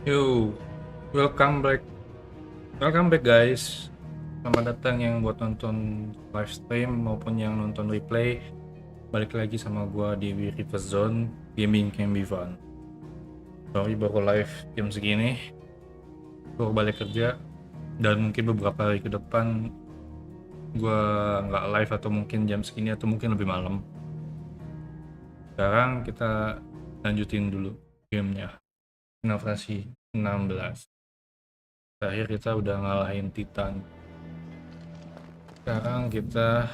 Yo, welcome back. Welcome back guys. Selamat datang yang buat nonton live stream maupun yang nonton replay. Balik lagi sama gua di WiryverseZone. Gaming can be fun. Sorry baru live jam segini. Baru balik kerja dan mungkin beberapa hari ke depan gua nggak live atau mungkin jam segini atau mungkin lebih malam. Sekarang kita lanjutin dulu gamenya. Inovasi 16. Terakhir kita udah ngalahin Titan. Sekarang kita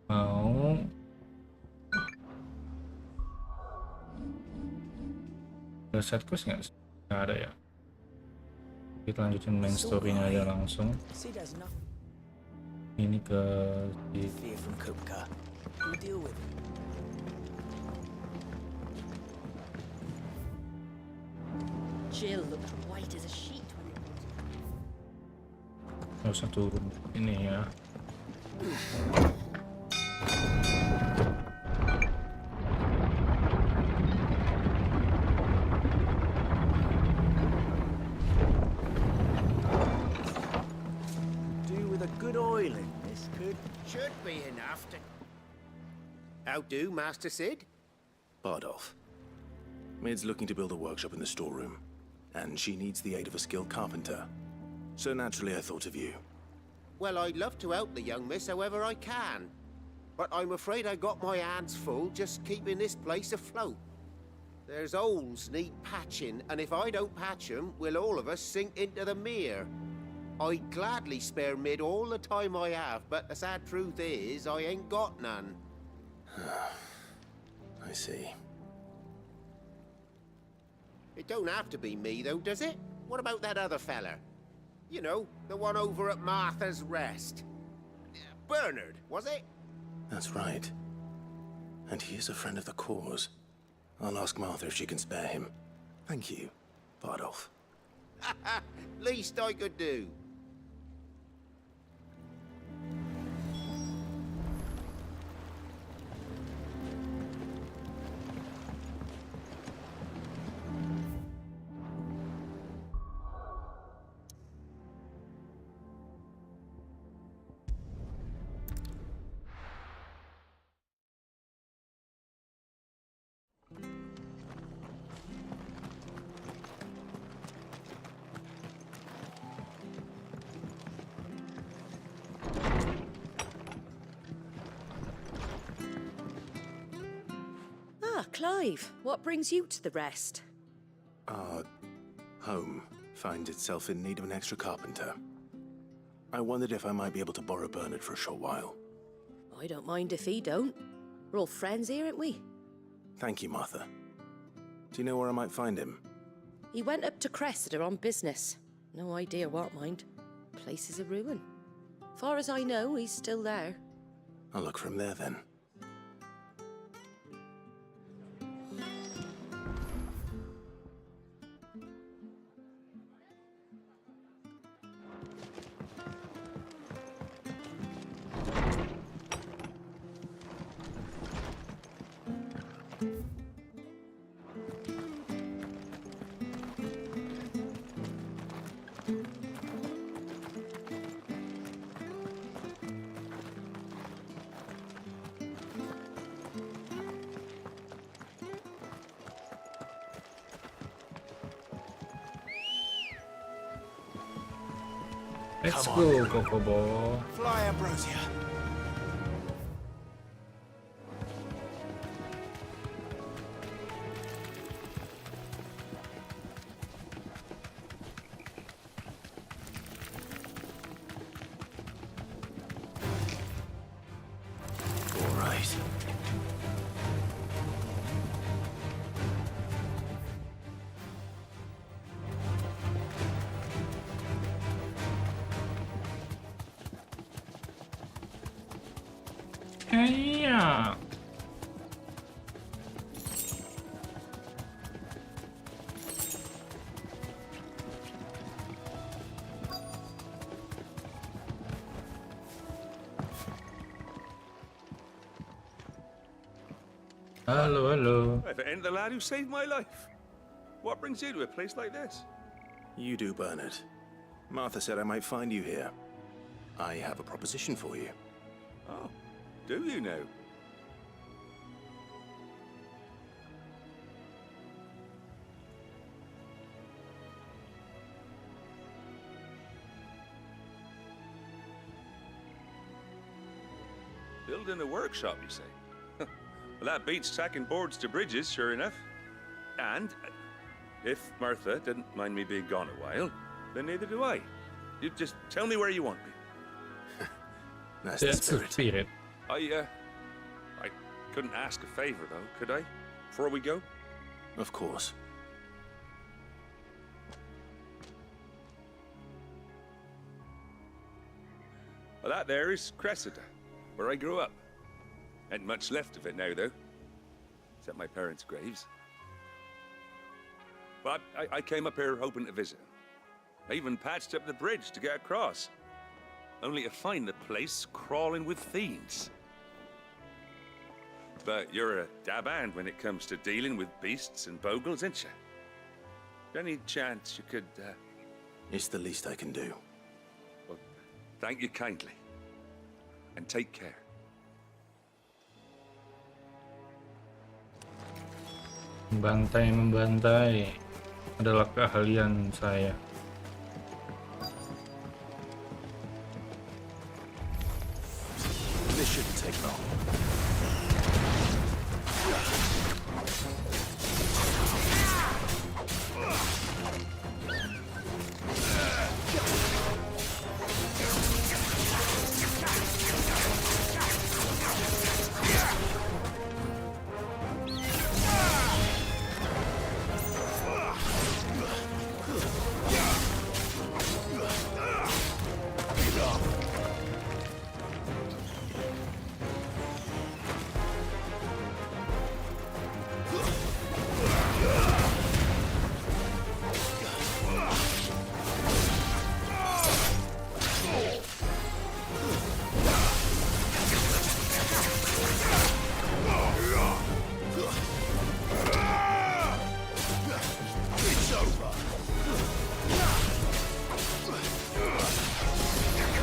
mau ada set quest nggak sih? Nggak ada ya. Kita lanjutin main story-nya aja langsung. Ini ke si Jill looked white as a sheet when it nggak usah turun ini ya. Do with a good oil in this could. Should be enough to... How do, Master Sid? Bardolph. Mid's looking to build a workshop in the storeroom, and she needs the aid of a skilled carpenter. So naturally I thought of you. Well, I'd love to help the young miss however I can. But I'm afraid I got my hands full just keeping this place afloat. There's holes need patching, and if I don't patch them, will all of us sink into the mere. I'd gladly spare Mid all the time I have, but the sad truth is, I ain't got none. I see. It don't have to be me, though, does it? What about that other fella? You know, the one over at Martha's Rest. Bernard, was it? That's right. And he is a friend of the cause. I'll ask Martha if she can spare him. Thank you, Bardolph. Least I could do. Clive, what brings you to the rest? Our home finds itself in need of an extra carpenter. I wondered if I might be able to borrow Bernard for a short while. I don't mind if he don't. We're all friends here, aren't we? Thank you, Martha. Do you know where I might find him? He went up to Cressida on business. No idea what, mind. Place is a ruin. Far as I know, he's still there. I'll look for him there then. Let's go, Kokobo. Fly, Ambrosia. All right. Iya. Hello, hello. If it ain't the lad who saved my life. What brings you to a place like this? You do, Bernard. Martha said I might find you here. I have a proposition for you. Oh, do you now? Building a workshop, you say? Well, that beats tacking boards to bridges, sure enough. And if Martha didn't mind me being gone a while, then neither do I. You just tell me where you want me. That's the That's the spirit. spirit. I couldn't ask a favor, though, could I? Before we go? Of course. Well, that there is Cressida, where I grew up. Ain't much left of it now, though. Except my parents' graves. But I came up here hoping to visit. I even patched up the bridge to get across. Only to find the place crawling with fiends. But you're a dab hand when it comes to dealing with beasts and bogles, ain't you? Any chance you could, It's the least I can do. Well, thank you kindly. And take care. Membantai adalah keahlian saya. This shouldn't take long.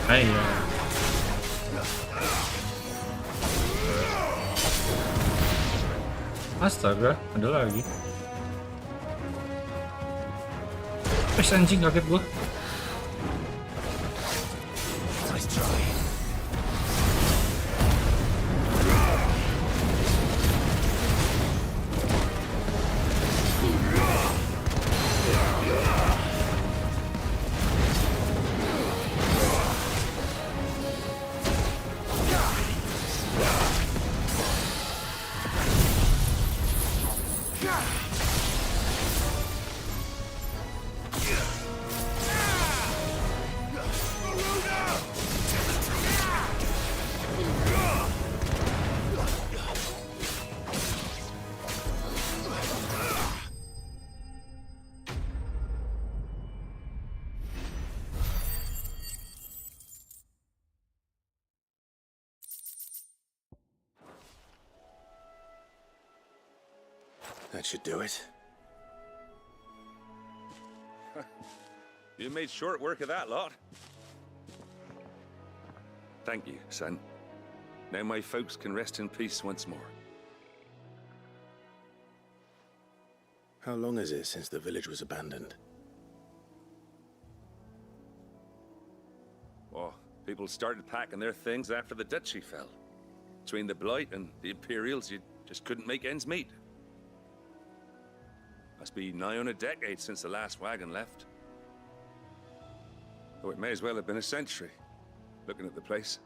Iya. Astaga, ada lagi. Anjing, kaget gua. Nice try. That should do it. You made short work of that lot. Thank you, son. Now my folks can rest in peace once more. How long is it since the village was abandoned? Oh, people started packing their things after the duchy fell. Between the Blight and the Imperials, you just couldn't make ends meet. Must be nigh on a decade since the last wagon left. Oh, it may as well have been a century, looking at the place.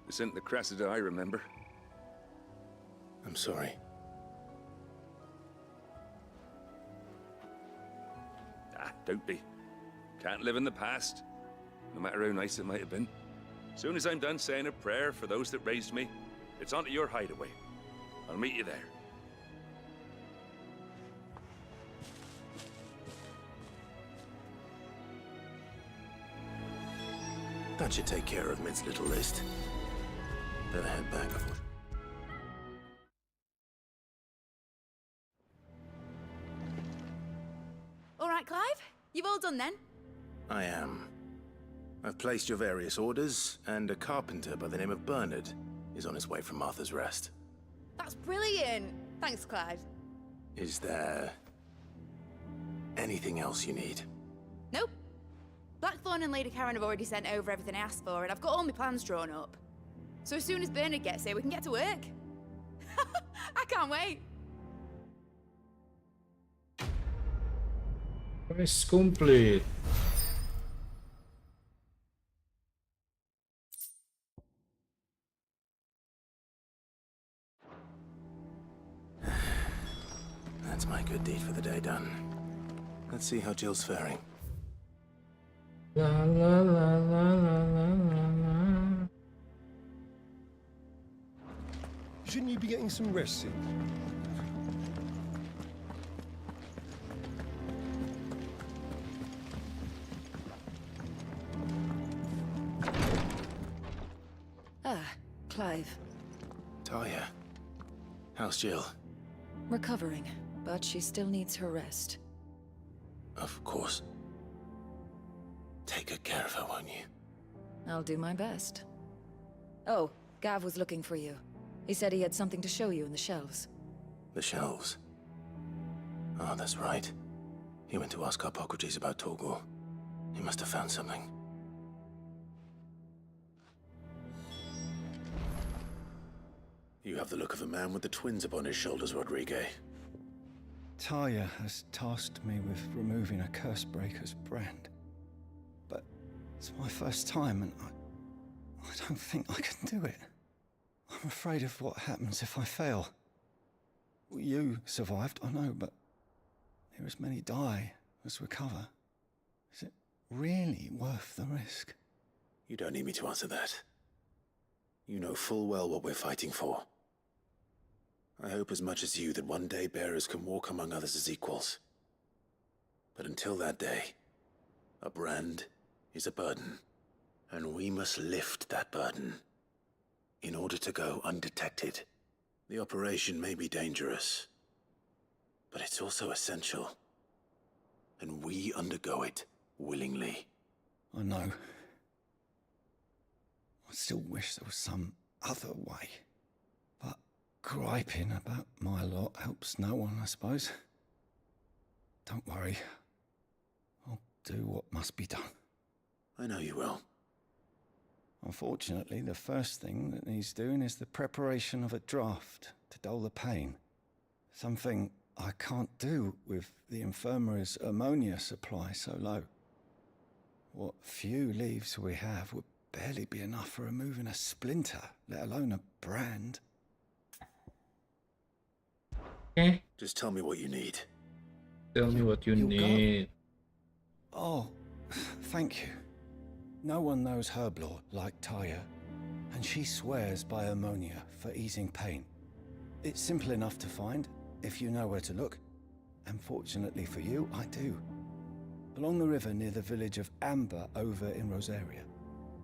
This isn't the Cressida I remember. I'm sorry. Ah, don't be. Can't live in the past, no matter how nice it might have been. Soon as I'm done saying a prayer for those that raised me, it's onto your hideaway. I'll meet you there. That should take care of Mid's little list. Better head back. All right, Clive? You've all done then? I am. I've placed your various orders, and a carpenter by the name of Bernard is on his way from Martha's Rest. That's brilliant. Thanks, Clyde. Is there anything else you need? Nope. Blackthorn and Lady Karen have already sent over everything I asked for, and I've got all my plans drawn up. So as soon as Bernard gets here, we can get to work. I can't wait. Quest complete. That's my good deed for the day done. Let's see how Jill's faring. La la la la la la la la. Shouldn't you be getting some rest soon? Ah, Clive. Talia, how's Jill? Recovering, but she still needs her rest. Of course. Take good care of her, won't you? I'll do my best. Oh, Gav was looking for you. He said he had something to show you in the shelves. The shelves. Oh, that's right. He went to ask Harpocrates about Torgor. He must have found something. You have the look of a man with the twins upon his shoulders, Rodrigue. Talia has tasked me with removing a Cursebreaker's brand. But it's my first time, and I don't think I can do it. I'm afraid of what happens if I fail. You survived, I know, but there as many die as recover. Is it really worth the risk? You don't need me to answer that. You know full well what we're fighting for. I hope as much as you that one day bearers can walk among others as equals. But until that day, a brand is a burden, and we must lift that burden in order to go undetected. The operation may be dangerous, but it's also essential, and we undergo it willingly. I know. I still wish there was some other way. But griping about my lot helps no one, I suppose. Don't worry. I'll do what must be done. I know you will. Unfortunately, the first thing that needs doing is the preparation of a draft to dull the pain. Something I can't do with the infirmary's ammonia supply so low. What few leaves we have would barely be enough for removing a splinter, let alone a brand. Okay. Just tell me what you need. Tell me what you You'll go. need. Oh, thank you. No one knows herb lore like Taya, and she swears by ammonia for easing pain. It's simple enough to find, if you know where to look. And fortunately for you, I do. Along the river near the village of Amber over in Rosaria.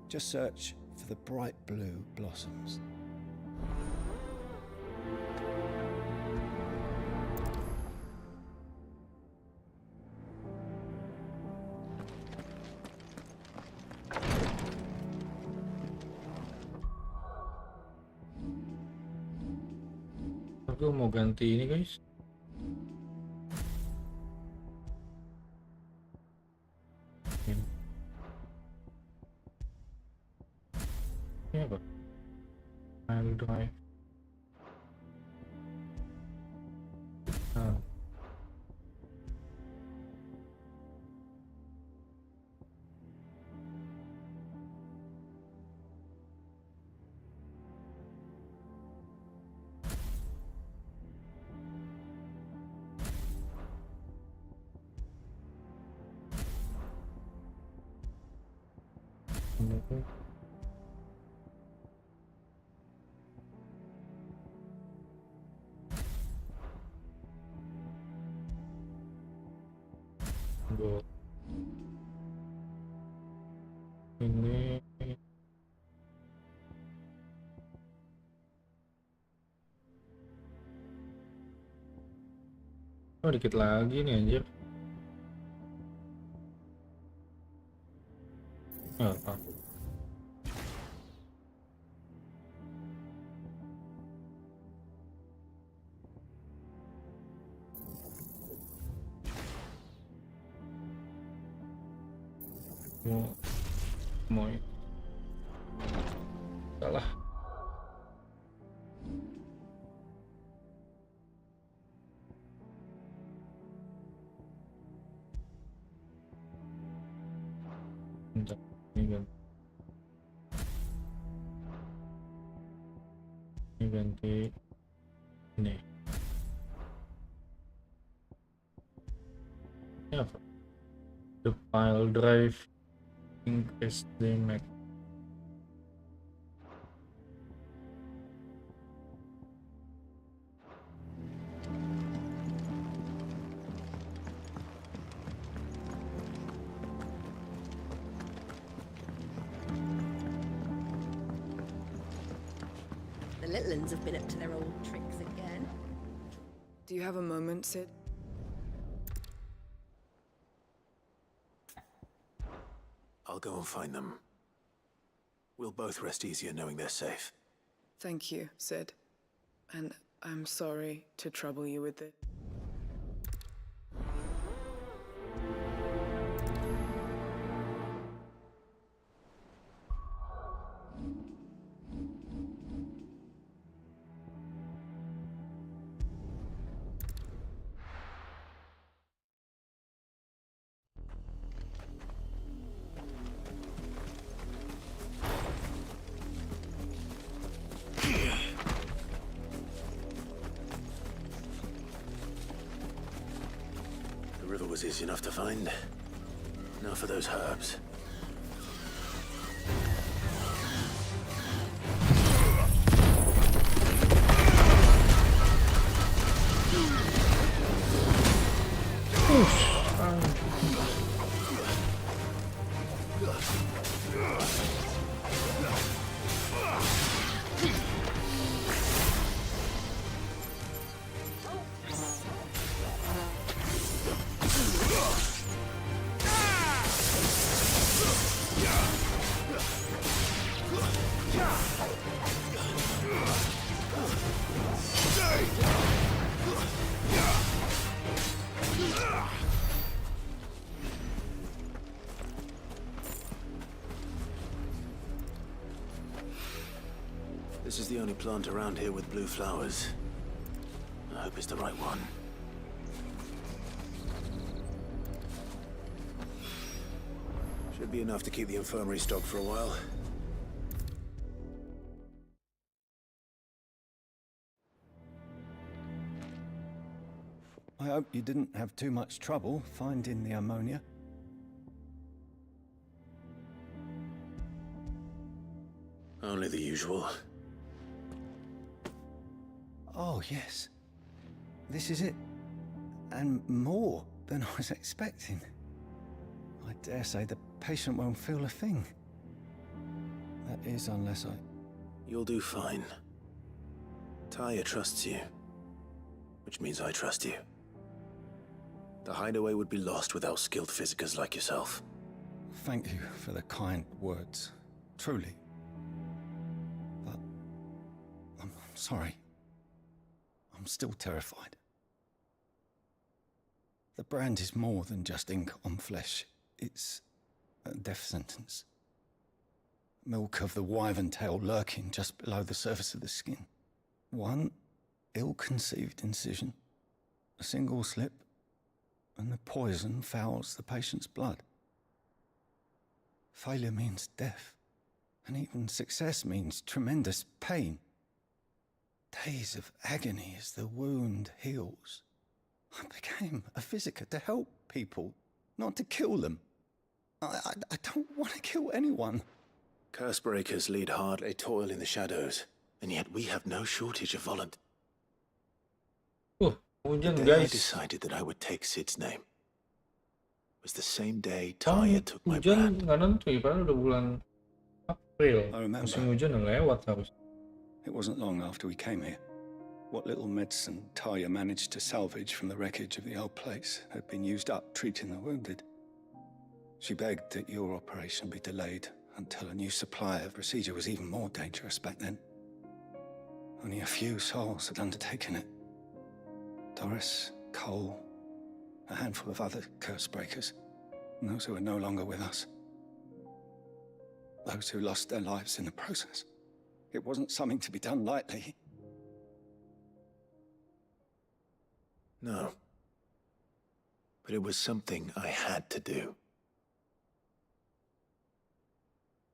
Just search for the bright blue blossoms. Aku mau ganti ini guys. Ini apa? File drive. Nah. Tunggu. Ini oh dikit lagi nih anjir. Apa? Mau salah. Bentar, ini ganti ini. Ini apa? The file drive increase the Mac. The little uns have been up to their old tricks again. Do you have a moment, Sid? I'll go and find them. We'll both rest easier knowing they're safe. Thank you, Sid. And I'm sorry to trouble you with this. The river was easy enough to find. Now for those herbs. This is the only plant around here with blue flowers. I hope it's the right one. Should be enough to keep the infirmary stocked for a while. I hope you didn't have too much trouble finding the ammonia. Only the usual. Oh, yes. This is it. And more than I was expecting. I dare say the patient won't feel a thing. That is, unless I... You'll do fine. Taya trusts you. Which means I trust you. The hideaway would be lost without skilled physicers like yourself. Thank you for the kind words. Truly. But... I'm sorry. I'm still terrified. The brand is more than just ink on flesh. It's a death sentence. Milk of the wyvern tail lurking just below the surface of the skin. One ill-conceived incision, a single slip, and the poison fouls the patient's blood. Failure means death, and even success means tremendous pain. Days of agony as the wound heals. I became a physiker to help people, not to kill them. I don't want to kill anyone. Curse breakers lead hard, they toil in the shadows, and yet we have no shortage of volunteers. Hujan The day I guys. decided that I would take Sid's name was the same day Taya took my Hujan brand. nggak nentu, padahal udah bulan April. I remember. Musim hujan udah lewat harus. It wasn't long after we came here. What little medicine Taya managed to salvage from the wreckage of the old place had been used up treating the wounded. She begged that your operation be delayed until a new supply of procedure was even more dangerous back then. Only a few souls had undertaken it. Doris, Cole, a handful of other curse breakers, and those who are no longer with us. Those who lost their lives in the process. It wasn't something to be done lightly. No. But it was something I had to do.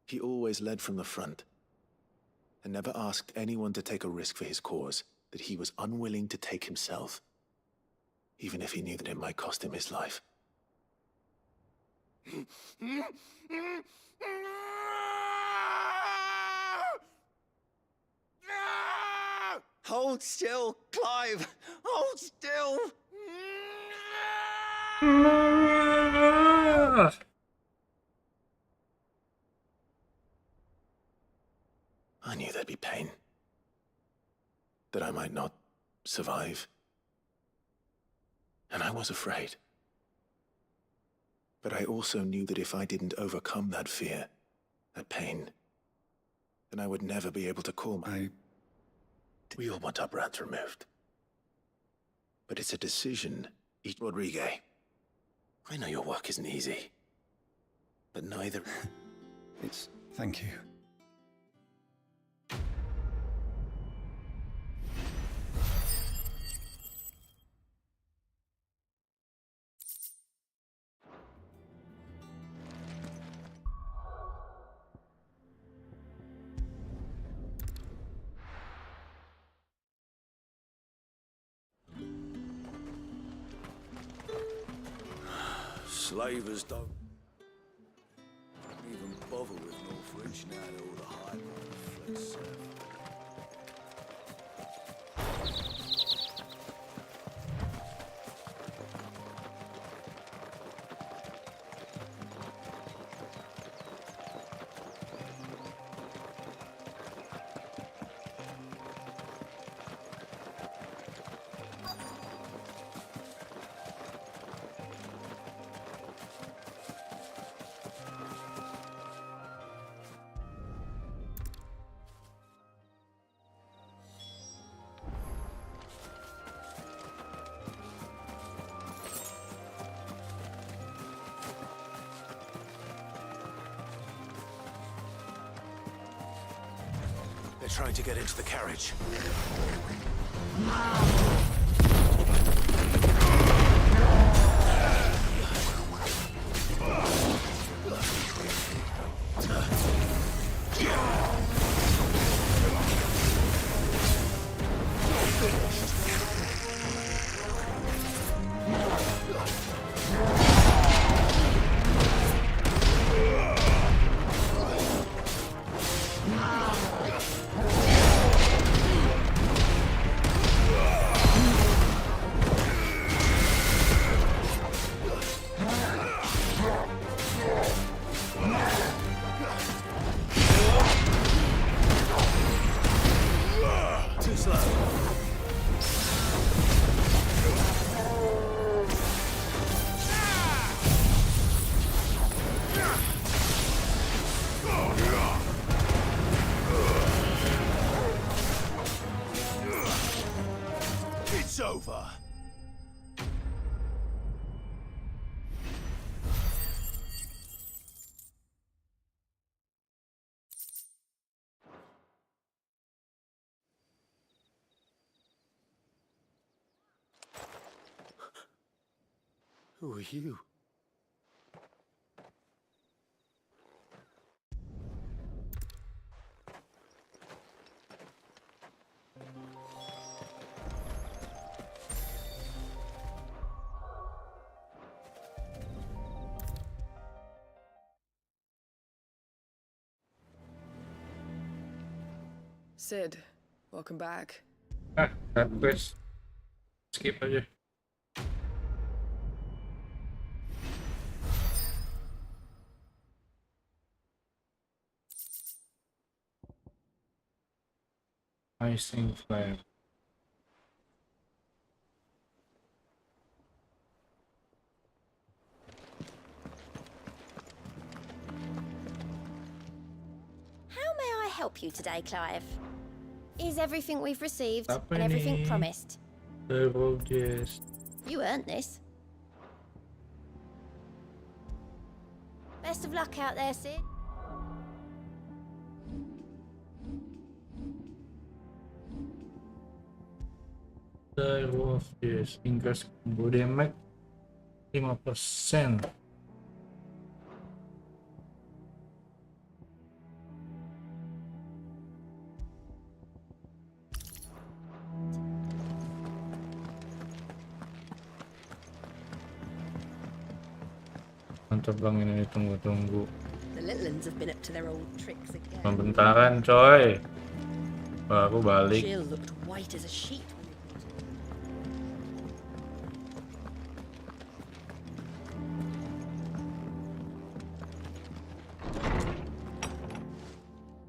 He always led from the front, and never asked anyone to take a risk for his cause that he was unwilling to take himself, even if he knew that it might cost him his life. Hold still, Clive! Hold still! I knew there'd be pain. That I might not survive. And I was afraid. But I also knew that if I didn't overcome that fear, that pain, then I would never be able to call my... We all want our brands removed. But it's a decision each... Rodrigue, I know your work isn't easy. But neither... It's... Thank you. Slavers don't even bother with no fridge now that all the high fled south. They're trying to get into the carriage. It's over. Who are you? Sid, welcome back. Quest. Skip aja. Icing flare. help you today, Clive? Is everything we've received Apa and everything ini? promised? Terhibur. You earned this. Best of luck out there, Sid. Terhibur. Increase combo damage 5%. Mantap bang, ini tunggu-tunggu. The little ones have been up to their old tricks again. Pembentaran coy. Baru balik. Jill looked white as a sheet when we brought her.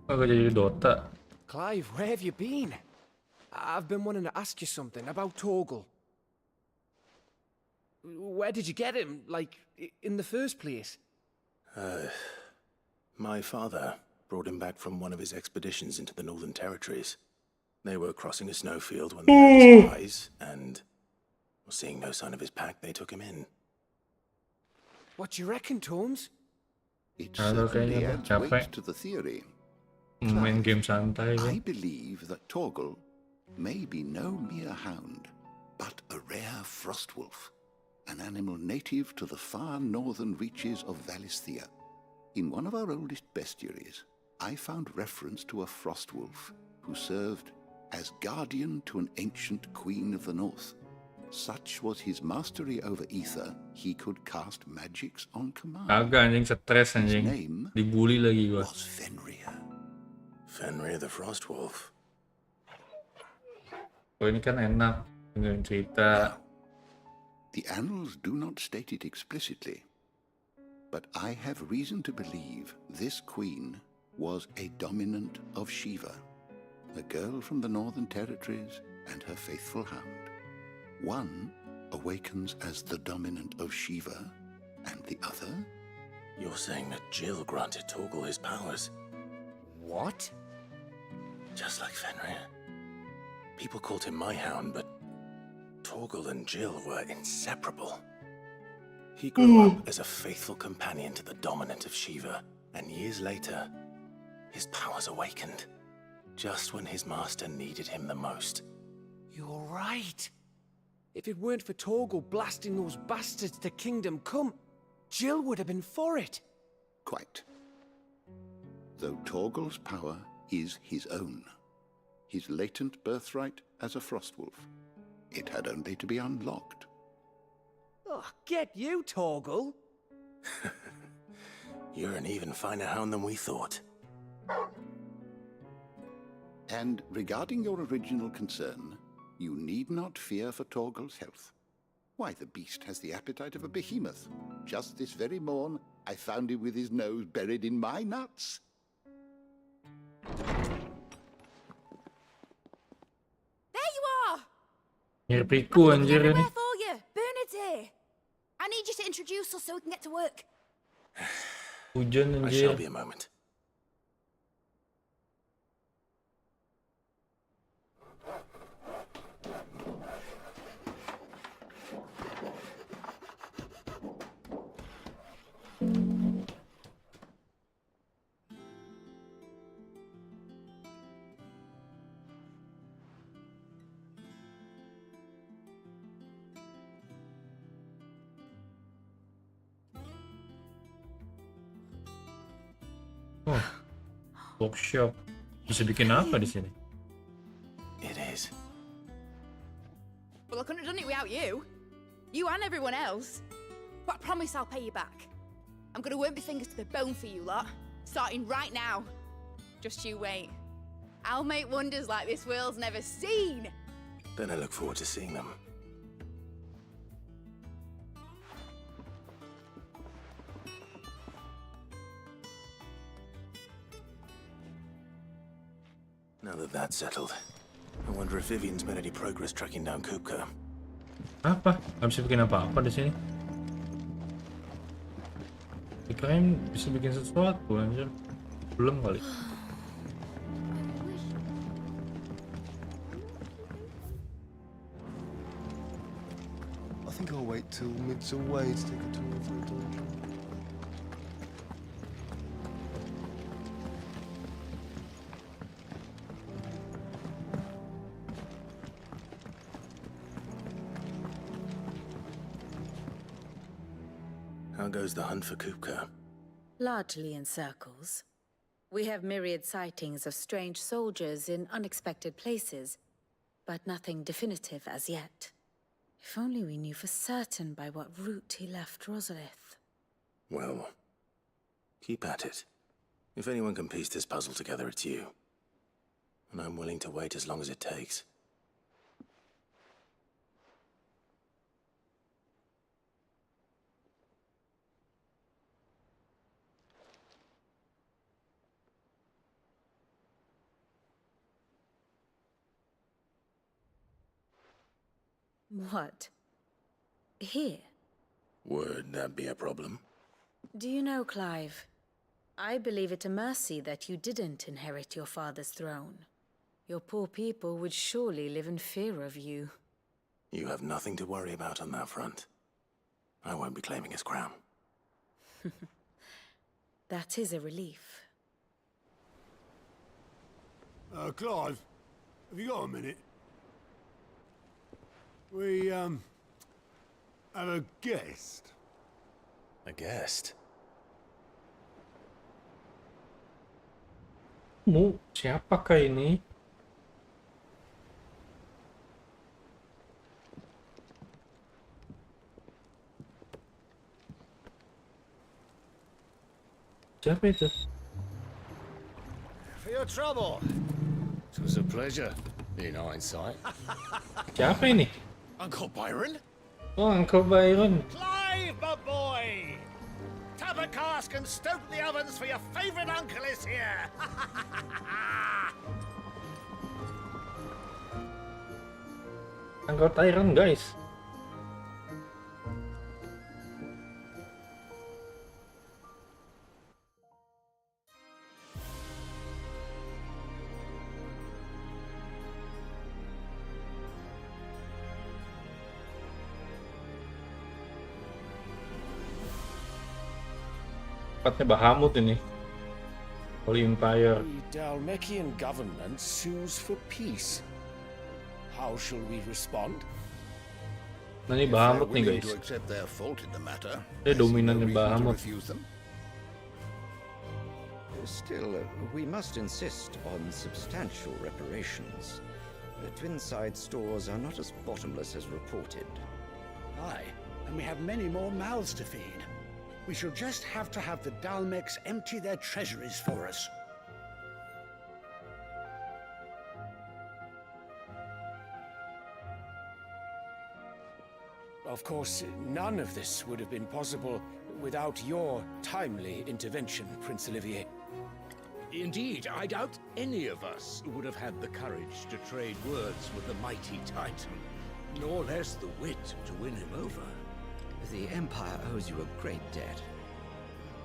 Agak jadi Dota. Clive, where have you been? I've been wanting to ask you something about Torgal. Where did you get him, like, in the first place? My father brought him back from one of his expeditions into the Northern Territories. They were crossing a snowfield when they heard his cries, and seeing no sign of his pack, they took him in. What do you reckon, Tomes? It Halo, certainly kayaknya adds capek. weight to the theory. Main game santai I kan. believe that Torgal may be no mere hound, but a rare frostwolf, an animal native to the far northern reaches of Valisthea. In one of our oldest bestiaries, I found reference to a frostwolf who served as guardian to an ancient queen of the north. Such was his mastery over ether, he could cast magics on command. Agak anjing stres His anjing. name Dibully lagi gua. was Fenrir. Fenrir the Frostwolf. Oh ini kan enak dengerin cerita. The annals do not state it explicitly, but I have reason to believe this queen was a dominant of Shiva, a girl from the Northern Territories and her faithful hound. One awakens as the dominant of Shiva, and the other? You're saying that Jill granted Torgal his powers, What? just like Fenrir. People called him my hound, but Torgal and Jill were inseparable. He grew up as a faithful companion to the dominant of Shiva, and years later, his powers awakened, just when his master needed him the most. You're right. If it weren't for Torgal blasting those bastards to Kingdom Come, Jill would have been for it. Quite. Though Torgal's power is his own, his latent birthright as a frostwolf, it had only to be unlocked. Oh, get you, Torgal. You're an even finer hound than we thought. And regarding your original concern, you need not fear for Torgal's health. Why, the beast has the appetite of a behemoth. Just this very morn, I found him with his nose buried in my nuts. There you are! Nyerpiku anjir ini. Everywhere for you. Bernard's here. I need you to introduce us so we can get to work. Hujan I shall anjir. be a moment. Oh, workshop. Bisa bikin apa di sini? It is. Well, I couldn't have done it without you. You and everyone else. But I promise I'll pay you back. I'm gonna work my fingers to the bone for you lot. Starting right now. Just you wait. I'll make wonders like this world's never seen. Then I look forward to seeing them. Now that that's settled, I wonder if Vivian's made any progress tracking down Kupka. Apa? Gak bisa bikin apa-apa di sini. Dikirain bisa bikin sesuatu anjir. Belum kali. 2 minutes away to take a tour of the dungeon. How goes the hunt for Kupka? Largely in circles. We have myriad sightings of strange soldiers in unexpected places, but nothing definitive as yet. If only we knew for certain by what route he left Rosalith. Well, keep at it. If anyone can piece this puzzle together, it's you. And I'm willing to wait as long as it takes. What? Here? Would that be a problem? Do you know, Clive? I believe it a mercy that you didn't inherit your father's throne. Your poor people would surely live in fear of you. You have nothing to worry about on that front. I won't be claiming his crown. That is a relief. Clive, have you got a minute? We, have a guest. A guest? Siapakah ini? Siapa itu? For your trouble. It was a pleasure, in hindsight. Siapa ini? Uncle Byron? Oh, Uncle Byron. Clive, my boy! Tap a cask and stoke the ovens for your favourite uncle is here! Uncle Tyron, guys. Tempatnya Bahamut ini. Holy Empire. The Dalmekian government sues for peace. How shall we respond? Nah ini Bahamut nih guys. Dia dominannya Bahamut. Still, we must insist on substantial reparations. The twin-side stores are not as bottomless as reported. Aye, and we have many more mouths to feed. We shall just have to have the Dalmeks empty their treasuries for us. Of course, none of this would have been possible without your timely intervention, Prince Olivier. Indeed, I doubt any of us would have had the courage to trade words with the mighty Titan, nor less the wit to win him over. The Empire owes you a great debt.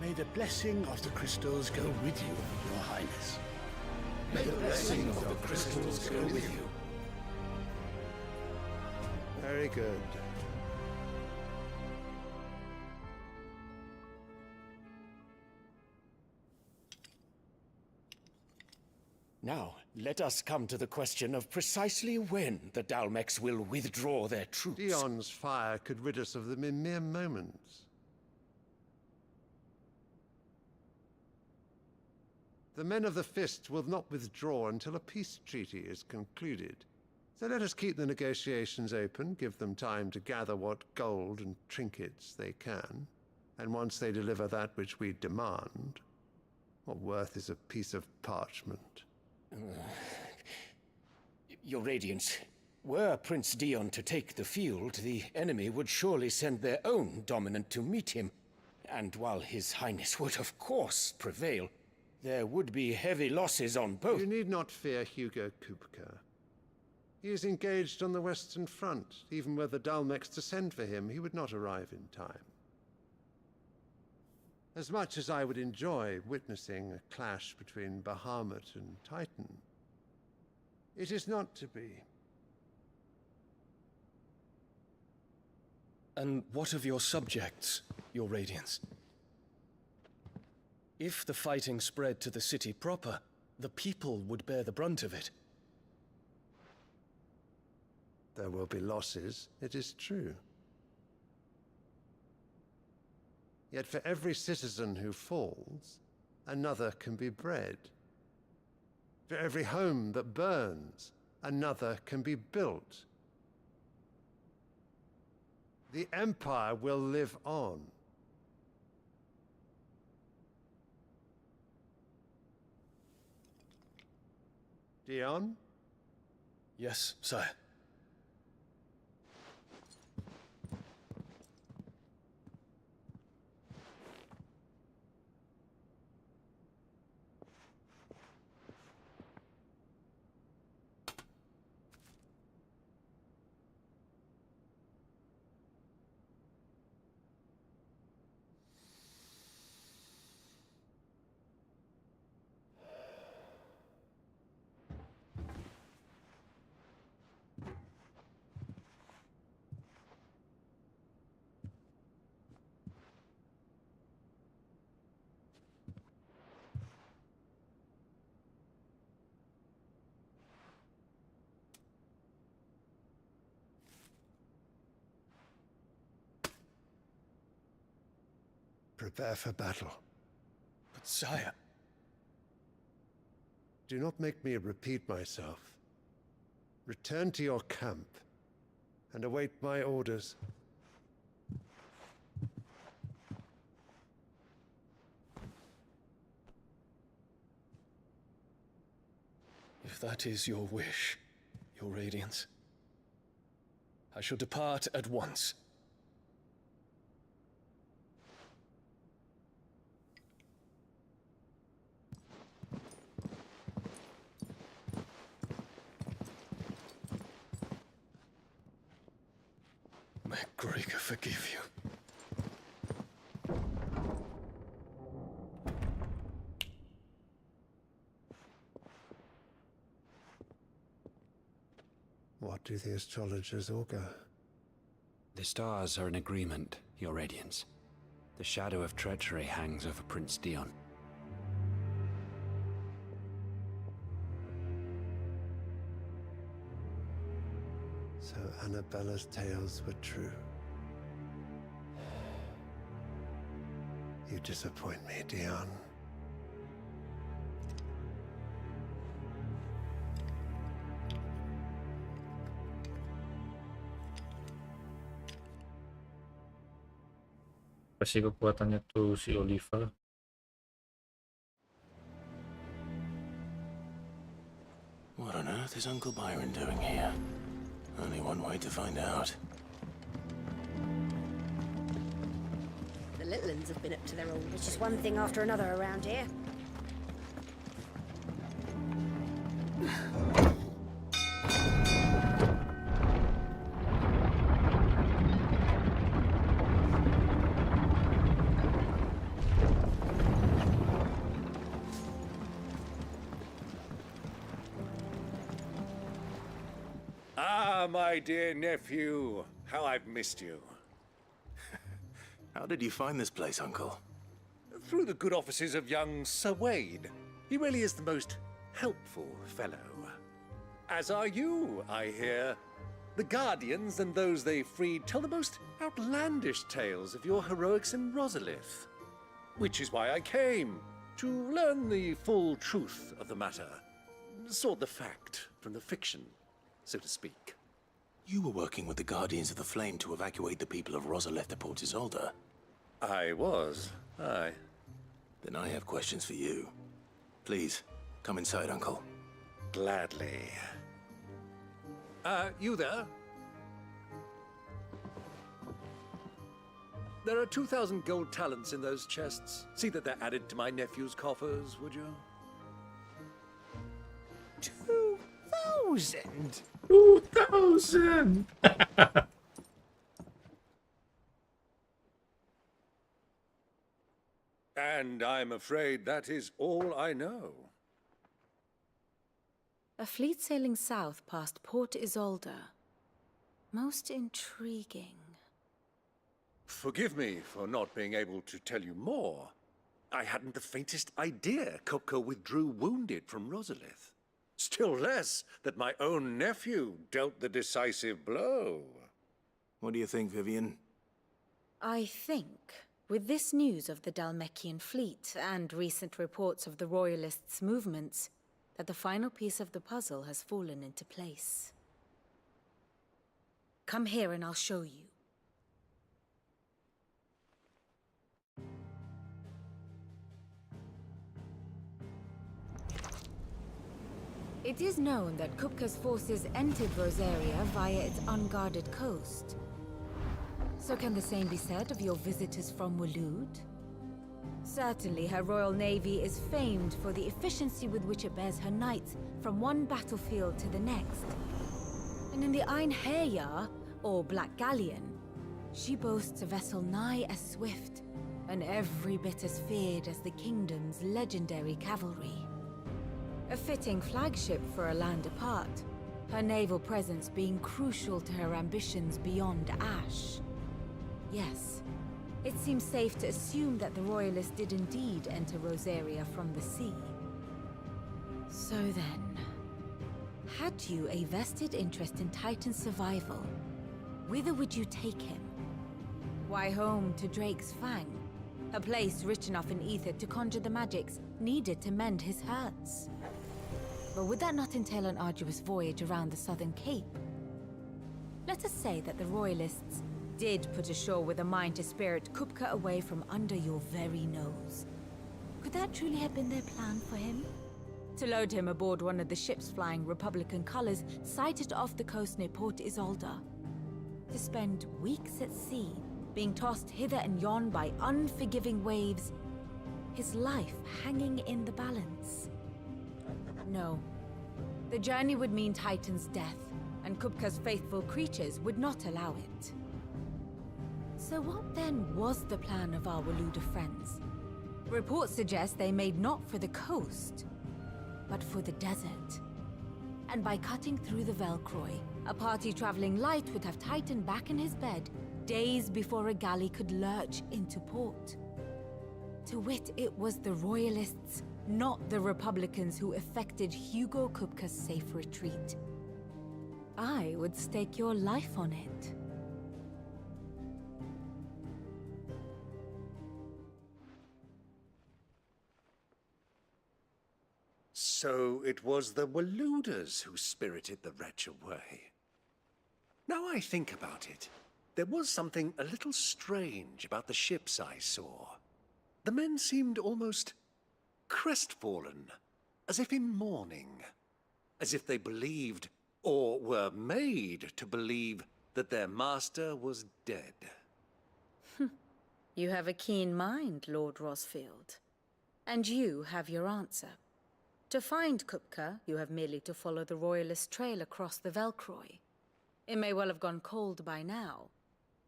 May the blessing of the crystals go with you, Your Highness. May the blessing of the crystals go with you. Very good. Now, let us come to the question of precisely when the Dalmeks will withdraw their troops. Dion's fire could rid us of them in mere moments. The men of the Fist will not withdraw until a peace treaty is concluded. So let us keep the negotiations open, give them time to gather what gold and trinkets they can, and once they deliver that which we demand, what worth is a piece of parchment? Your Radiance, were Prince Dion to take the field, the enemy would surely send their own dominant to meet him. And while His Highness would of course prevail, there would be heavy losses on both. You need not fear Hugo Kupka. He is engaged on the Western Front. Even were the Dalmeks to send for him, he would not arrive in time. As much as I would enjoy witnessing a clash between Bahamut and Titan, it is not to be. And what of your subjects, your Radiance? If the fighting spread to the city proper, the people would bear the brunt of it. There will be losses, it is true. Yet for every citizen who falls, another can be bred. For every home that burns, another can be built. The Empire will live on. Dion? Yes, sire. Prepare for battle. But sire... Do not make me repeat myself. Return to your camp and await my orders. If that is your wish, your Radiance, I shall depart at once. May Gregor forgive you. What do the astrologers augur? The stars are in agreement, your Radiance. The shadow of treachery hangs over Prince Dion. So Annabella's tales were true. You disappoint me, Dion. Kasih kekuatannya tuh si Oliver. What on earth is Uncle Byron doing here? Only one way to find out. The little uns have been up to their old. It's just one thing after another around here. Ah, my dear nephew, how I've missed you. How did you find this place, Uncle? Through the good offices of young Sir Wade. He really is the most helpful fellow. As are you, I hear. The Guardians and those they freed tell the most outlandish tales of your heroics in Rosalith. Which is why I came, to learn the full truth of the matter. Sort the fact from the fiction, so to speak. You were working with the Guardians of the Flame to evacuate the people of Rosalith to Port Isolde. I was, aye. Then I have questions for you. Please, come inside, Uncle. Gladly. You there? There are 2,000 gold talents in those chests. See that they're added to my nephew's coffers, would you? 2,000! 2,000! And I'm afraid that is all I know. A fleet sailing south past Port Isolde. Most intriguing. Forgive me for not being able to tell you more. I hadn't the faintest idea Kupka withdrew wounded from Rosalith. Still less that my own nephew dealt the decisive blow. What do you think, Vivian? I think, with this news of the Dhalmekian fleet and recent reports of the Royalists' movements, that the final piece of the puzzle has fallen into place. Come here and I'll show you. It is known that Kupka's forces entered Rosaria via its unguarded coast. So can the same be said of your visitors from Waloed? Certainly her Royal Navy is famed for the efficiency with which it bears her knights from one battlefield to the next. And in the Einherjar, or Black Galleon, she boasts a vessel nigh as swift and every bit as feared as the kingdom's legendary cavalry. A fitting flagship for a land apart, her naval presence being crucial to her ambitions beyond Ash. Yes, it seems safe to assume that the Royalists did indeed enter Rosaria from the sea. So then, had you a vested interest in Titan's survival, whither would you take him? Why, home to Drake's Fang, a place rich enough in ether to conjure the magics needed to mend his hurts. But would that not entail an arduous voyage around the southern cape? Let us say that the Royalists did put ashore with a mind to spirit Kupka away from under your very nose. Could that truly have been their plan for him? To load him aboard one of the ships flying Republican colors sighted off the coast near Port Isolde? To spend weeks at sea, being tossed hither and yon by unforgiving waves, his life hanging in the balance? No. The journey would mean Titan's death, and Kupka's faithful creatures would not allow it. So what then was the plan of our Waluda friends? Reports suggest they made not for the coast, but for the desert. And by cutting through the Velcroy, a party traveling light would have Titan back in his bed days before a galley could lurch into port. To wit, it was the Royalists, not the Republicans, who effected Hugo Kupka's safe retreat. I would stake your life on it. So it was the Waludas who spirited the wretch away. Now I think about it, there was something a little strange about the ships I saw. The men seemed almost crestfallen, as if in mourning, as if they believed, or were made to believe, that their master was dead. You have a keen mind, Lord Rosfield. And you have your answer. To find Kupka, you have merely to follow the Royalist trail across the Velcroy. It may well have gone cold by now,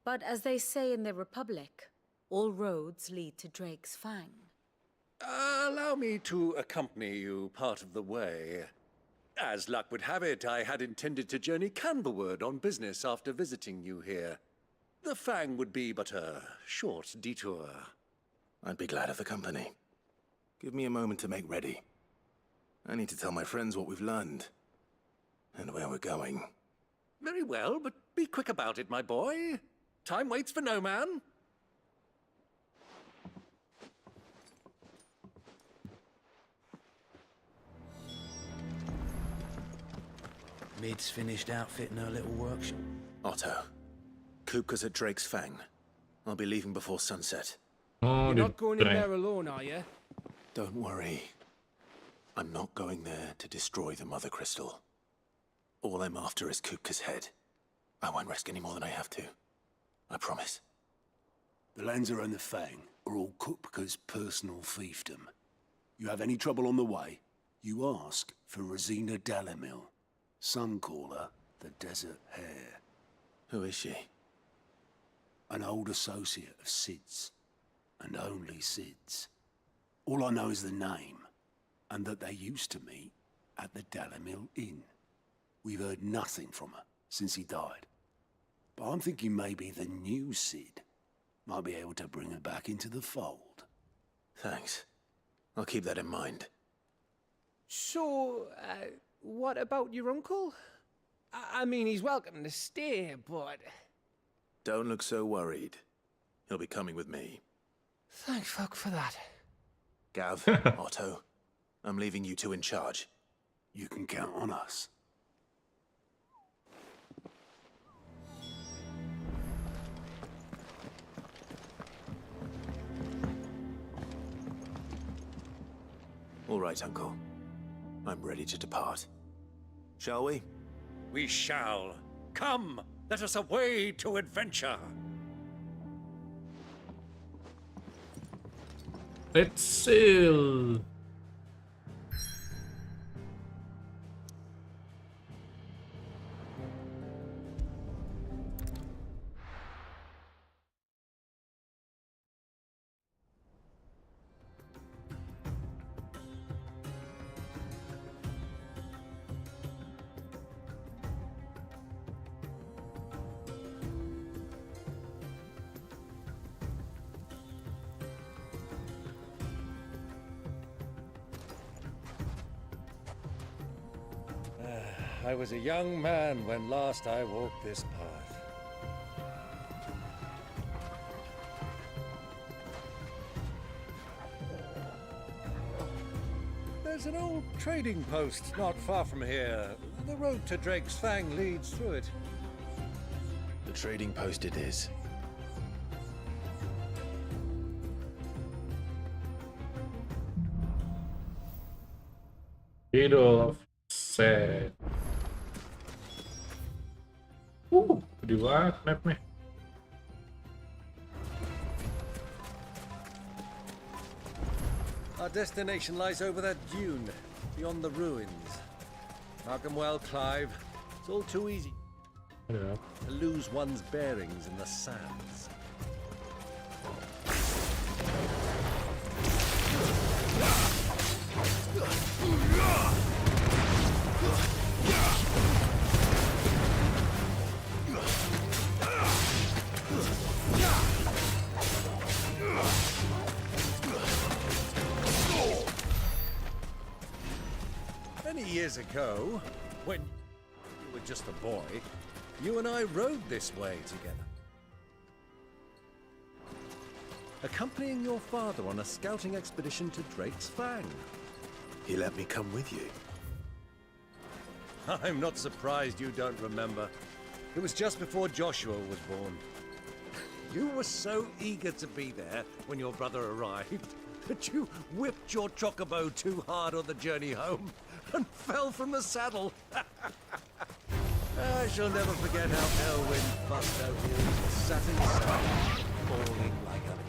but as they say in the Republic, all roads lead to Drake's Fang. Allow me to accompany you part of the way. As luck would have it, I had intended to journey Canberward on business after visiting you here. The Fang would be but a short detour. I'd be glad of the company. Give me a moment to make ready. I need to tell my friends what we've learned, and where we're going. Very well, but be quick about it, my boy. Time waits for no man. Mid's finished outfitting her little workshop. Otto, Kupka's at Drake's Fang. I'll be leaving before sunset. You're not going in there alone, are you? Don't worry. I'm not going there to destroy the Mother Crystal. All I'm after is Kupka's head. I won't risk any more than I have to. I promise. The Lancer and the Fang are all Kupka's personal fiefdom. You have any trouble on the way, you ask for Rosina Dalamil. Some call her the Desert Hare. Who is she? An old associate of Sid's, and only Sid's. All I know is the name, and that they used to meet at the Dalamil Inn. We've heard nothing from her since he died. But I'm thinking maybe the new Sid might be able to bring her back into the fold. Thanks. I'll keep that in mind. So, what about your uncle? I mean, he's welcome to stay, but... Don't look so worried. He'll be coming with me. Thank fuck for that. Gav, Otto, I'm leaving you two in charge. You can count on us. All right, Uncle. I'm ready to depart. Shall we? We shall. Come, let us away to adventure. Let's sail. I was a young man when last I walked this path. There's an old trading post not far from here. The road to Drake's Fang leads through it. The trading post it is. Vidio set. Gede banget mapnya. Our destination lies over that dune, beyond the ruins. Mark 'em well, Clive. It's all too easy Yeah. to lose one's bearings in the sands. Many years ago, when you were just a boy, you and I rode this way together. Accompanying your father on a scouting expedition to Drake's Fang. He let me come with you. I'm not surprised you don't remember. It was just before Joshua was born. You were so eager to be there when your brother arrived that you whipped your chocobo too hard on the journey home and fell from the saddle. I shall never forget how Elwyn bust out you, sat in the saddle, falling like a babe.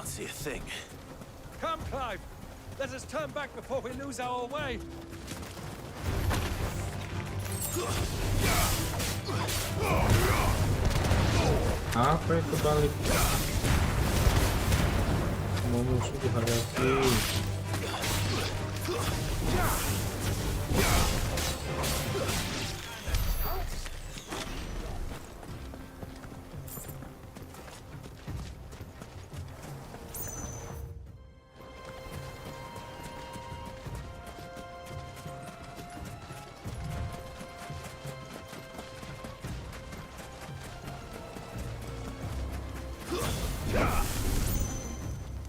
See a thing. Come, Clive! Let us turn back before we lose our way! Apa itu balik? Semua musuh dihadapi.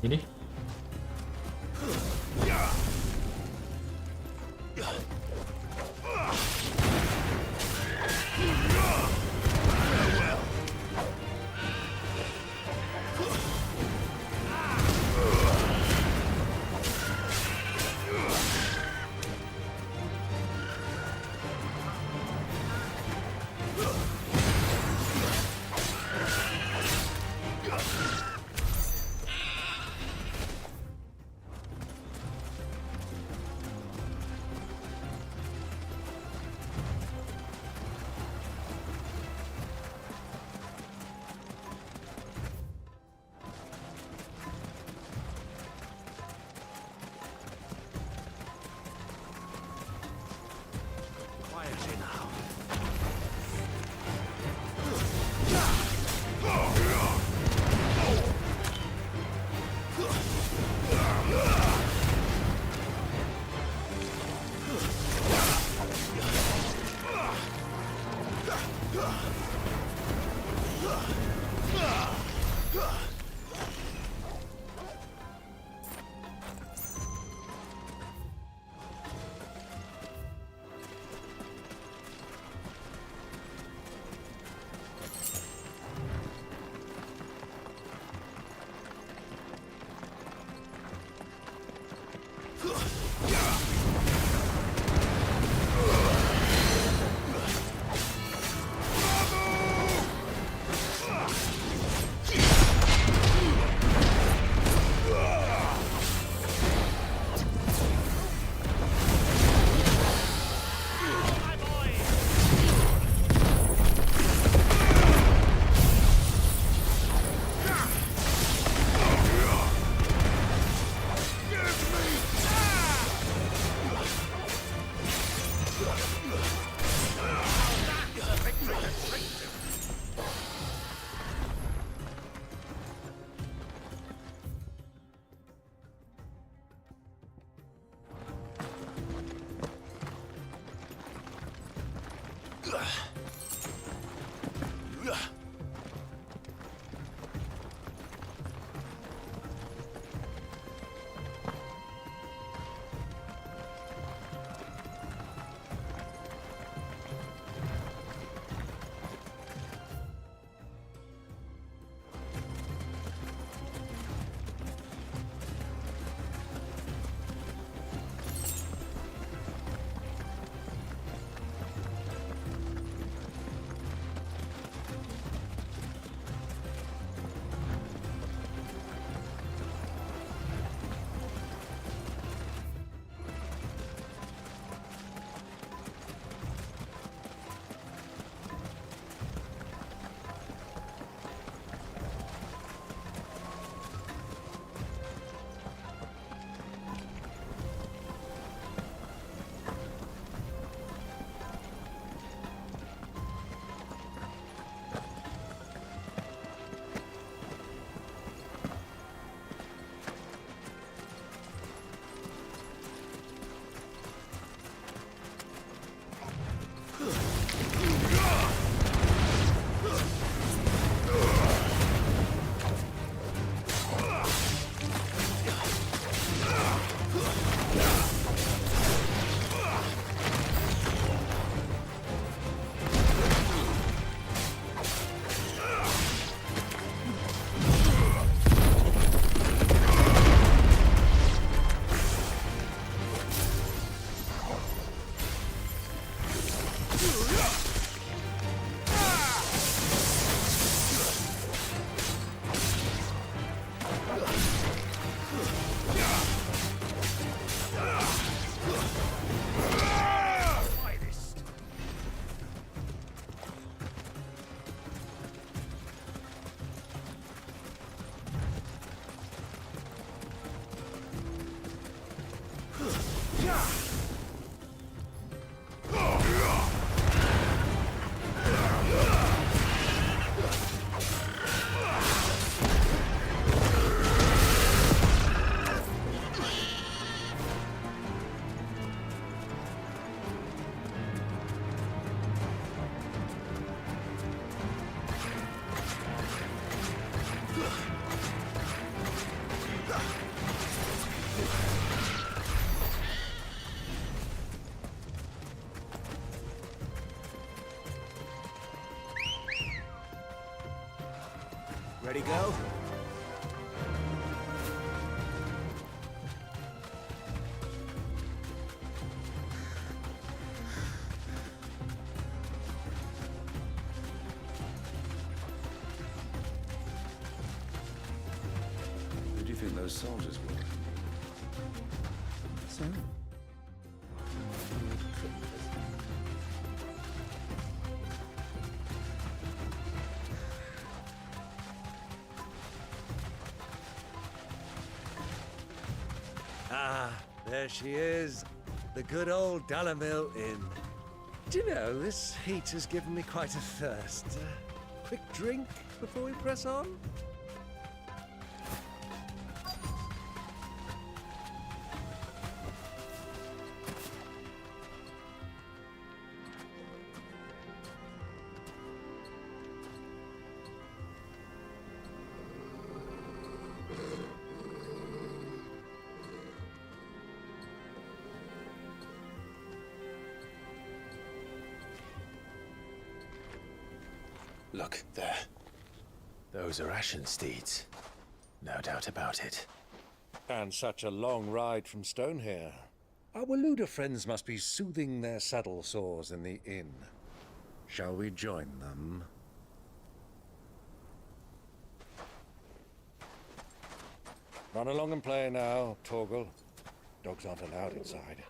Ini Ready, go? Who do you think those soldiers were? So? Ah, there she is. The good old Dalamil Inn. Do you know, this heat has given me quite a thirst. Quick drink before we press on? Look, there. Those are ashen steeds. No doubt about it. And such a long ride from Stonehere. Our Luda friends must be soothing their saddle sores in the inn. Shall we join them? Run along and play now, Torgal. Dogs aren't allowed inside.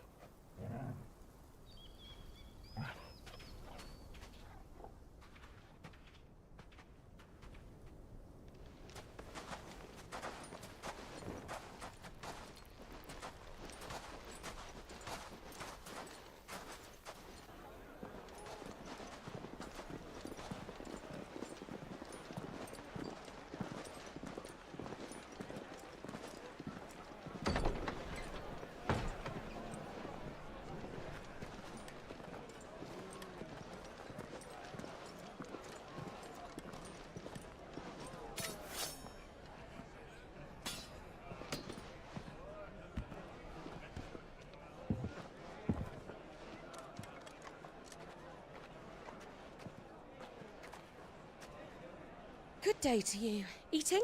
Good day to you. Eating?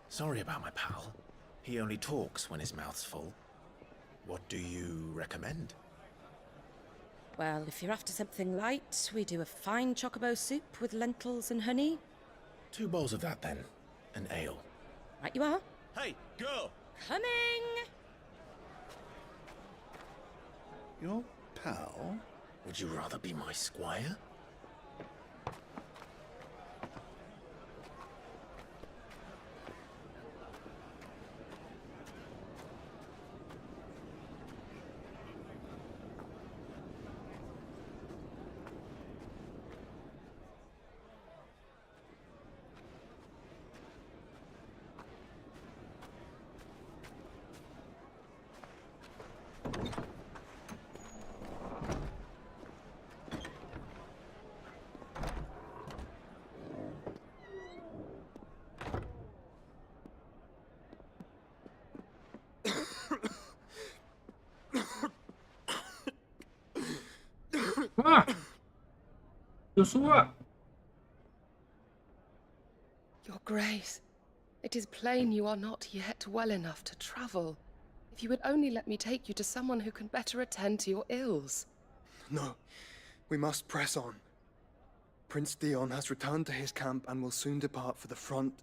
Sorry about my pal. He only talks when his mouth's full. What do you recommend? Well, if you're after something light, we do a fine chocobo soup with lentils and honey. 2 bowls of that, then. An ale. Right you are. Hey, girl! Coming! Your pal? Would you rather be my squire? Ah! Joshua! Your Grace, it is plain you are not yet well enough to travel. If you would only let me take you to someone who can better attend to your ills. No, we must press on. Prince Dion has returned to his camp and will soon depart for the front.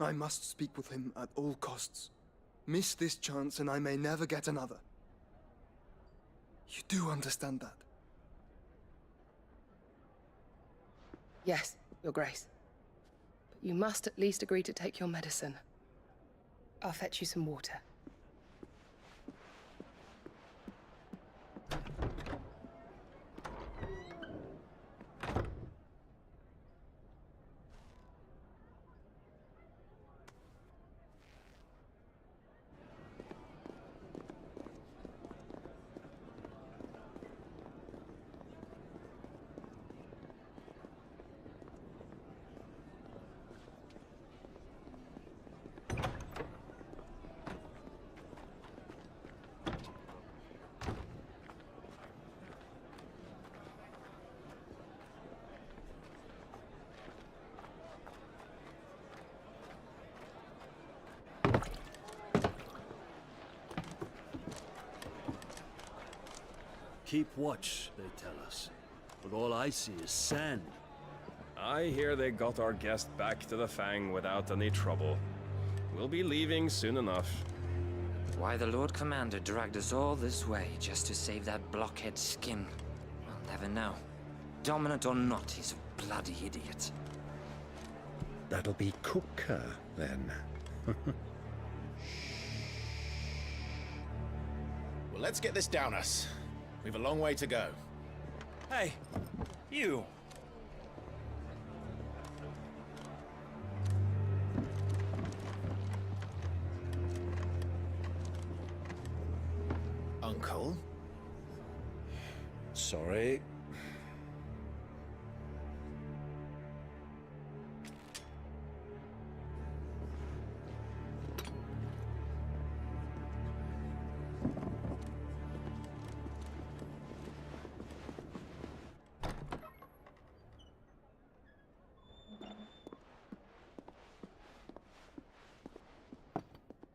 I must speak with him at all costs. Miss this chance and I may never get another. You do understand that? Yes, Your Grace. But you must at least agree to take your medicine. I'll fetch you some water. Keep watch, they tell us. But all I see is sand. I hear they got our guest back to the Fang without any trouble. We'll be leaving soon enough. Why the Lord Commander dragged us all this way just to save that blockhead skin, we'll never know. Dominant or not, he's a bloody idiot. That'll be Cooker, then. Well, let's get this down us. We've a long way to go. Hey, you! Uncle? Sorry.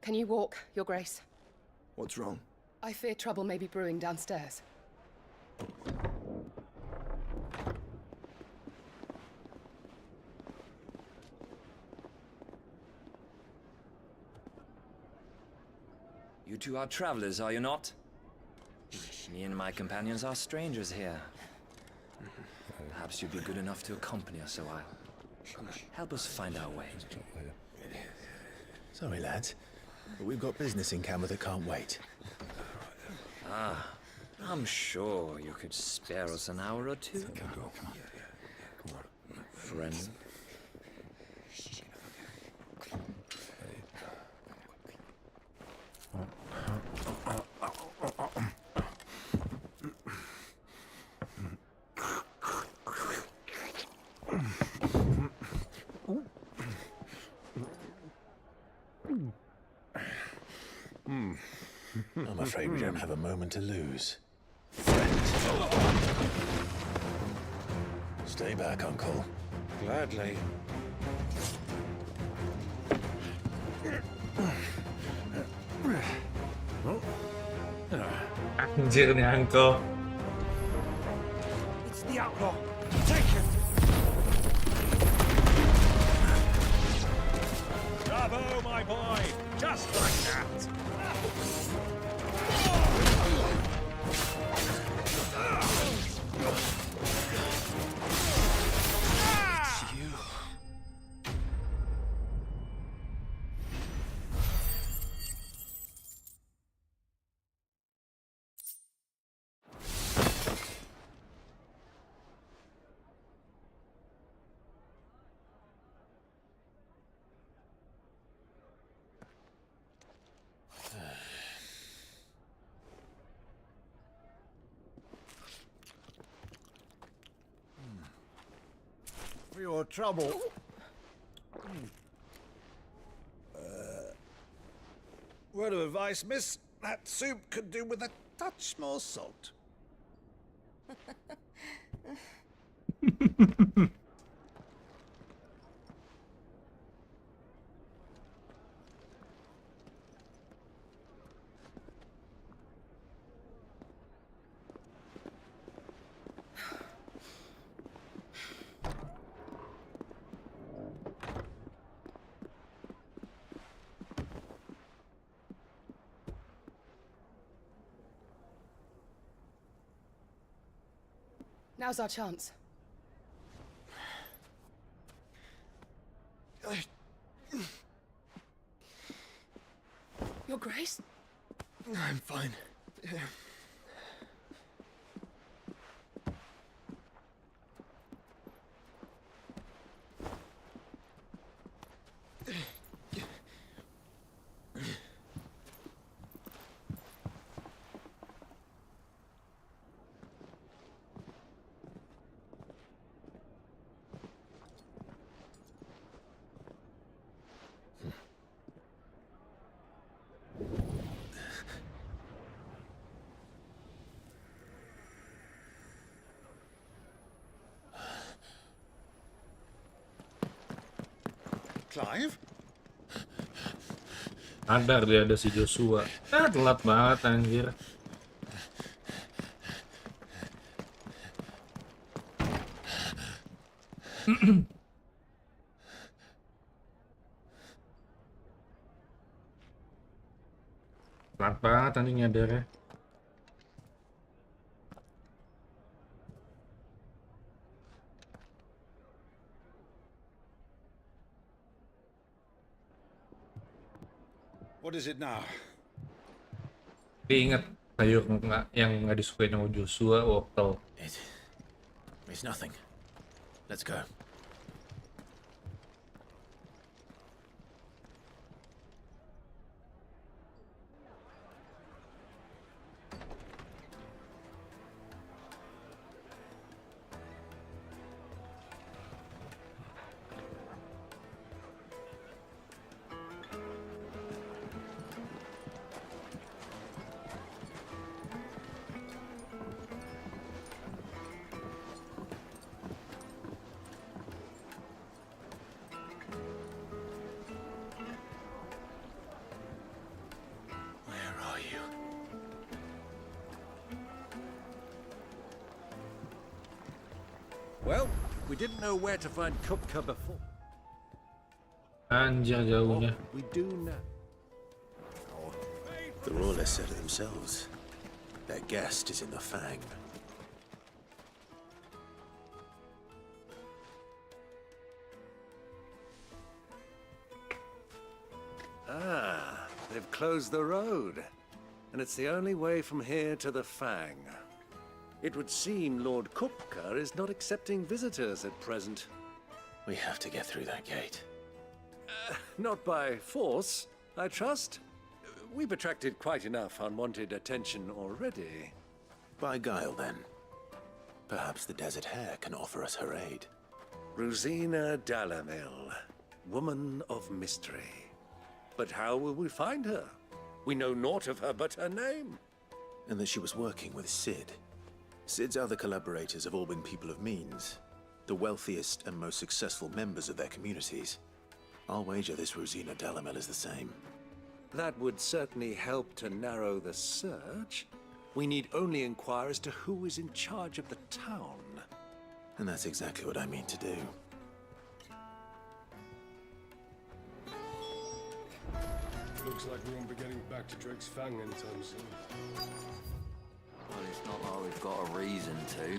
Can you walk, Your Grace? What's wrong? I fear trouble may be brewing downstairs. You two are travelers, are you not? Me and my companions are strangers here. Perhaps you'd be good enough to accompany us a while. Help us find our way. Sorry, lads, but we've got business in camera that can't wait. Ah, I'm sure you could spare us an hour or two. Come on. Friend. I'm afraid we don't have a moment to lose. Stay back, Uncle. Gladly. Anjir nih Uncle. It's the outlaw. Take him. Bravo, my boy. Just like that. It's you. For your trouble. Word of advice, miss. That soup could do with a touch more salt. Now's our chance. Your Grace? I'm fine. Yeah. Clive? Sadar dia ada si Joshua. Telat banget anjir. Telat banget anjing nyadarnya. What is it now? Ingat sayur yang nggak disukain sama Joshua, wortel. It's nothing. Let's go. Well, we didn't know where to find Kupka before. Anjir jauhnya. We do now. The Rawlers said it themselves. Their guest is in the Fang. Ah, they've closed the road. And it's the only way from here to the Fang. It would seem Lord Kupka is not accepting visitors at present. We have to get through that gate. Not by force, I trust. We've attracted quite enough unwanted attention already. By guile, then. Perhaps the Desert Hare can offer us her aid. Rosina Dalamil, woman of mystery. But how will we find her? We know naught of her but her name. And that she was working with Sid. Sid's other collaborators have all been people of means. The wealthiest and most successful members of their communities. I'll wager this Rosina Dalamil is the same. That would certainly help to narrow the search. We need only inquire as to who is in charge of the town. And that's exactly what I mean to do. Looks like we won't be getting back to Drake's Fang anytime soon. Well, it's not like we've got a reason to.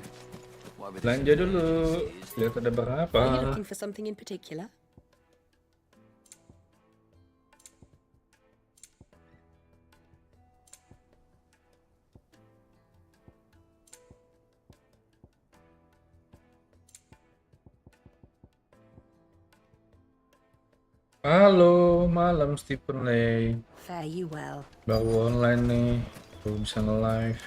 Why would Belanja dulu. Lihat ada berapa. Are you looking for something in particular? Halo, malam Stephen Lay. Fare you well. Baru online nih, baru bisa nge-live.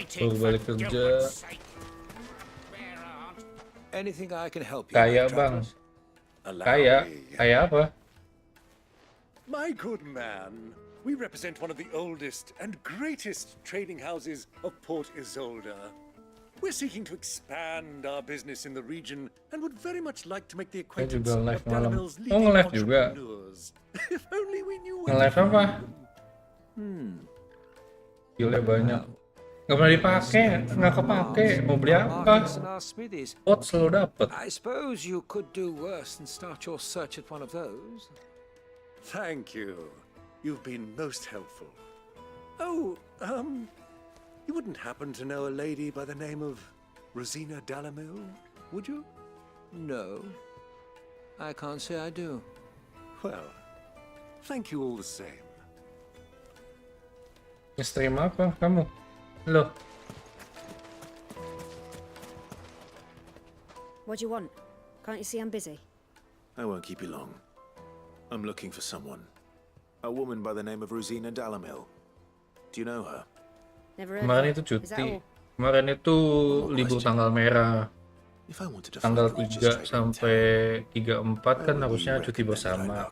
Baru balik kerja. Anything I can help you Kaya with, bang. Allow Kaya? me. Kaya apa? My good man, we represent one of the oldest and greatest trading houses of Port Isolde. We're seeking to expand our business in the region and would very much like to make the Saya acquaintance juga of live malam. Dalamil's Oh, leading nge-live juga. entrepreneurs. If only we knew where Nge-live to apa? find them. Gila banyak. Gak pernah dipakai, nggak kepake. Mau beli apa? Pot selalu dapet. I suppose you could do worse than start your search at one of those. Thank you. You've been most helpful. Oh, you wouldn't happen to know a lady by the name of Rosina Dalamil, would you? No. I can't say I do. Well, thank you all the same. Nge-stream apa kamu? Loh, What do you want? Can't you see I'm busy? I won't keep you long. I'm looking for someone. A woman by the name of Rosina Dalamil. Do you know her? Never heard kemarin of itu her. Is that cuti. all? Kemarin itu libur tanggal merah. If I wanted to Tanggal find the 3 richest sampai 34 kan harusnya cuti bersama.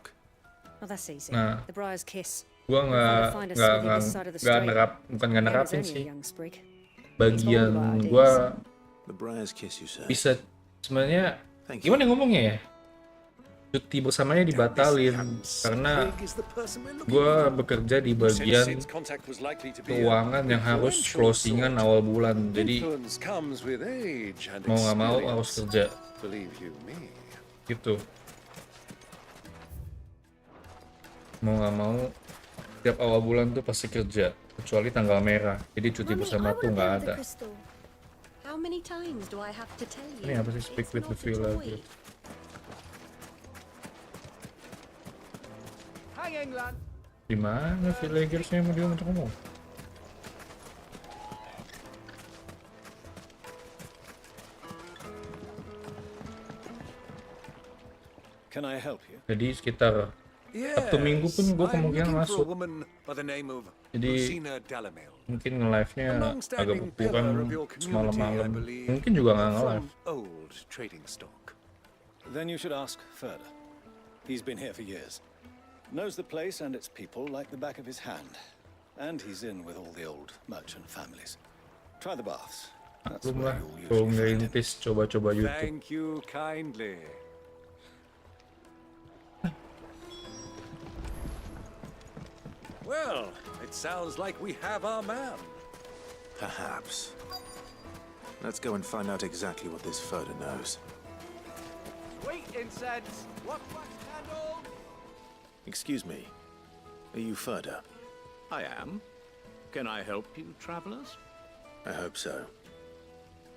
Oh, that's easy. Nah, The Briar's Kiss. gua We'll find a swig this side of the street. bukan nggak Aaron's nerapin only a sih. young sprig. Bagian He's all about gua The Briar's Kiss, you say? bisa sebenarnya gimana ngomongnya ya? Cuti bersamanya dibatalin karena gua bekerja di bagian keuangan yang harus closingan awal bulan, jadi mau nggak mau harus kerja gitu. Mau nggak mau tiap awal bulan tuh pasti kerja kecuali tanggal merah, jadi cuti bersama tuh nggak ada. How many times do I have to tell you? Ini apa sih speak with the villa gitu. Hi, England. Di mana villagersnya mau dia untuk ngomong? Can I help you? Jadi sekitar Sabtu Minggu pun gue kemungkinan masuk. Jadi mungkin nge-live-nya agak berkurang semalam-malam. Mungkin juga nggak nge-live. Then you should ask further. He's been here for years. Knows the place and its people like the back of his hand. And he's in with all the old merchant families. Try the baths. That's Belum where lah, you'll kalau usually find him. ngerintis coba-coba YouTube. Thank you kindly. Well, it sounds like we have our man. Perhaps. Let's go and find out exactly what this Ferda knows. Wait, incense! What wax candle? Excuse me. Are you Ferda? I am. Can I help you, travelers? I hope so.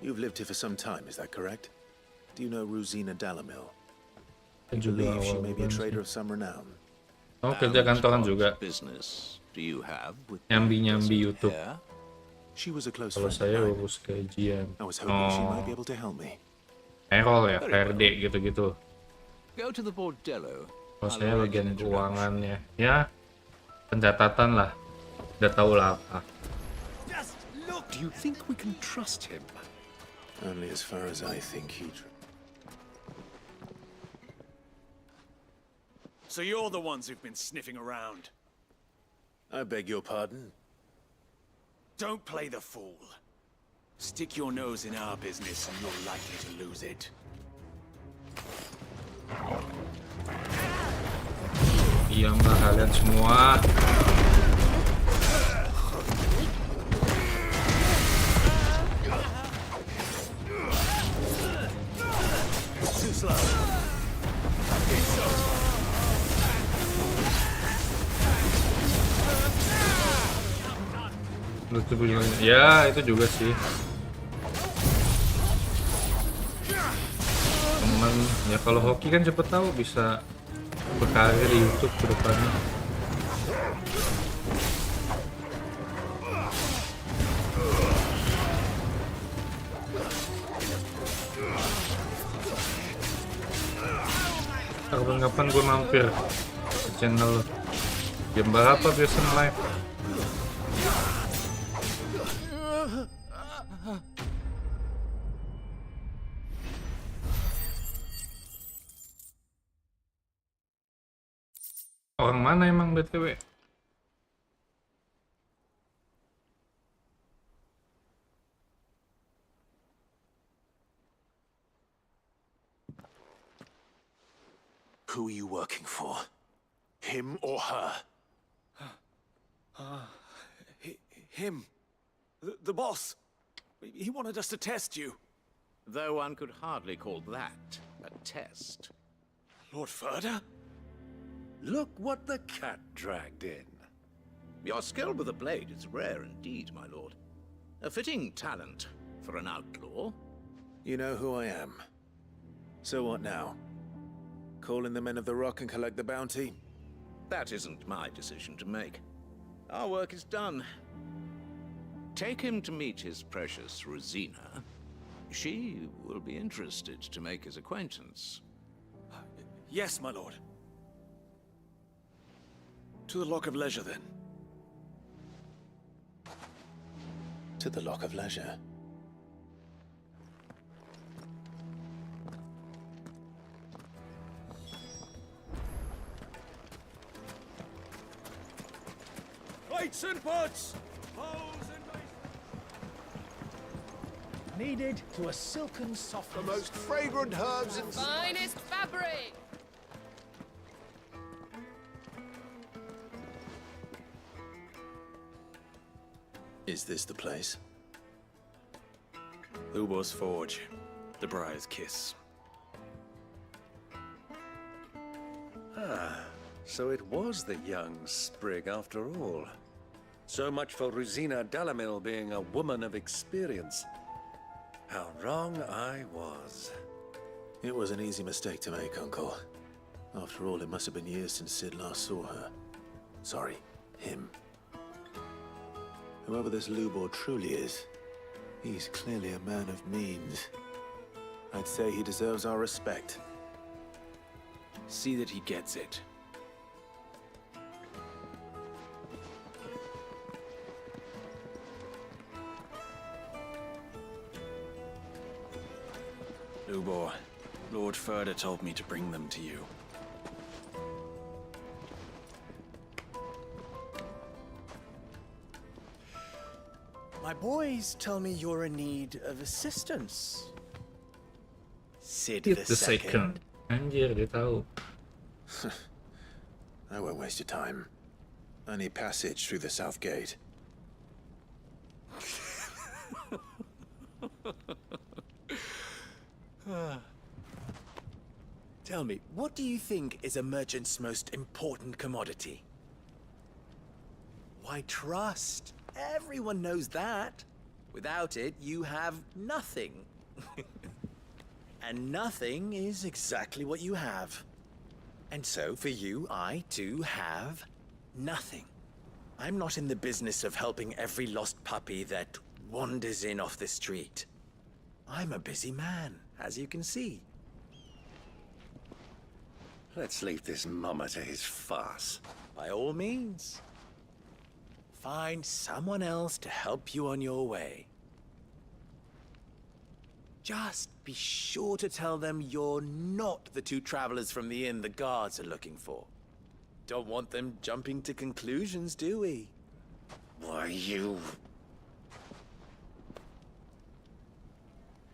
You've lived here for some time, is that correct? Do you know Rosina Dalamil? I believe she may be a trader of some renown. Oh, kerja kantoran juga. Business do you have with Nyambi YouTube. She was a close Kalau friend saya of mine. urus gajian. I was hoping she might be able to help me. Payroll ya, PRD gitu-gitu. Go to the bordello. Kalau saya bagian keuangannya, ya pencatatan lah. Udah tahu lah apa. Just look! Do you think we can trust him? Only as far as I think he... So you're the ones who've been sniffing around. I beg your pardon? Don't play the fool. Stick your nose in our business and you're likely to lose it. Diam lah kalian semua. Too slow. Lucu ya, itu juga sih. Temen, ya kalau hoki kan cepet tahu bisa berkarir di YouTube ke depannya. Kapan-kapan gue mampir ke channel lo. Jam berapa biasa live? Orang mana emang BTW? Who are you working for? Him or her? Him. The boss. He wanted us to test you. Though one could hardly call that a test. Lord Ferda? Look what the cat dragged in. Your skill with the blade is rare indeed, my lord. A fitting talent for an outlaw. You know who I am. So what now? Call in the men of the rock and collect the bounty? That isn't my decision to make. Our work is done. Take him to meet his precious Rosina. She will be interested to make his acquaintance. Yes, my lord. To the Lock of Leisure, then. To the Lock of Leisure. Plates and pots! Hose and Needed to a silken soft. The most fragrant herbs in... Finest fabric! Is this the place? Ubor's Forge. The Briar's Kiss. Ah, so it was the young sprig after all. So much for Rosina Dalamil being a woman of experience. How wrong I was. It was an easy mistake to make, Uncle. After all, it must have been years since Sid last saw her. Sorry, him. Whoever this Lubor truly is, he's clearly a man of means. I'd say he deserves our respect. See that he gets it. Lubor, Lord Ferda told me to bring them to you. My boys tell me you're in need of assistance. Sid Hit the second. Anjir, dia tahu. I won't waste your time. I need passage through the south gate. Tell me, what do you think is a merchant's most important commodity? Why, trust. Everyone knows that. Without it, you have nothing. And nothing is exactly what you have. And so, for you, I, too, have nothing. I'm not in the business of helping every lost puppy that wanders in off the street. I'm a busy man, as you can see. Let's leave this mummer to his farce. By all means. Find someone else to help you on your way. Just be sure to tell them you're not the two travelers from the inn the guards are looking for. Don't want them jumping to conclusions, do we? Why, you...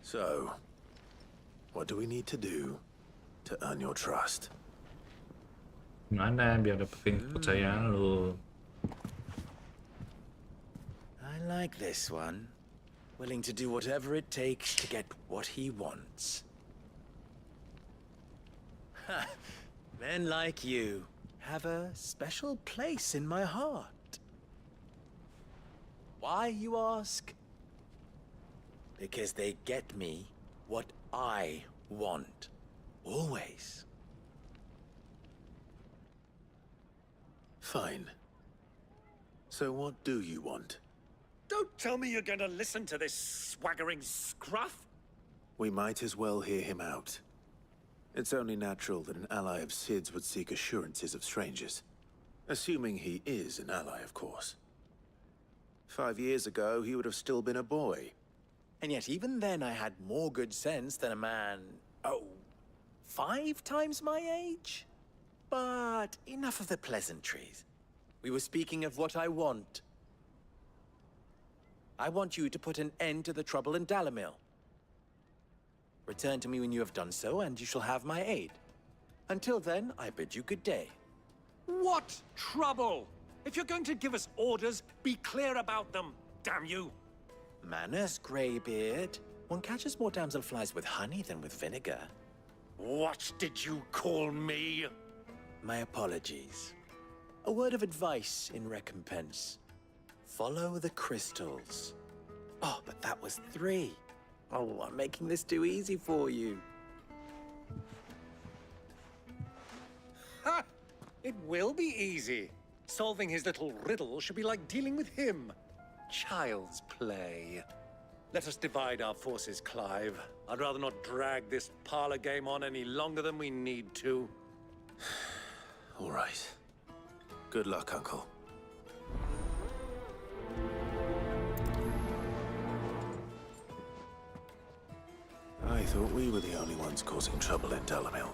So, what do we need to do to earn your trust? Gimana biar dapetin kepercayaan lu? I like this one. Willing to do whatever it takes to get what he wants. Ha! Men like you have a special place in my heart. Why, you ask? Because they get me what I want. Always. Fine. So what do you want? Don't tell me you're going to listen to this swaggering scruff. We might as well hear him out. It's only natural that an ally of Sid's would seek assurances of strangers. Assuming he is an ally, of course. 5 years ago, he would have still been a boy. And yet even then I had more good sense than a man, 5 times my age? But enough of the pleasantries. We were speaking of what I want. I want you to put an end to the trouble in Dalamil. Return to me when you have done so, and you shall have my aid. Until then, I bid you good day. What trouble? If you're going to give us orders, be clear about them, damn you. Manners, Greybeard. One catches more damselflies with honey than with vinegar. What did you call me? My apologies. A word of advice in recompense. Follow the crystals. Oh, but that was 3. Oh, I'm making this too easy for you. Ha! It will be easy. Solving his little riddle should be like dealing with him. Child's play. Let us divide our forces, Clive. I'd rather not drag this parlor game on any longer than we need to. All right. Good luck, Uncle. I thought we were the only ones causing trouble in Dalamil.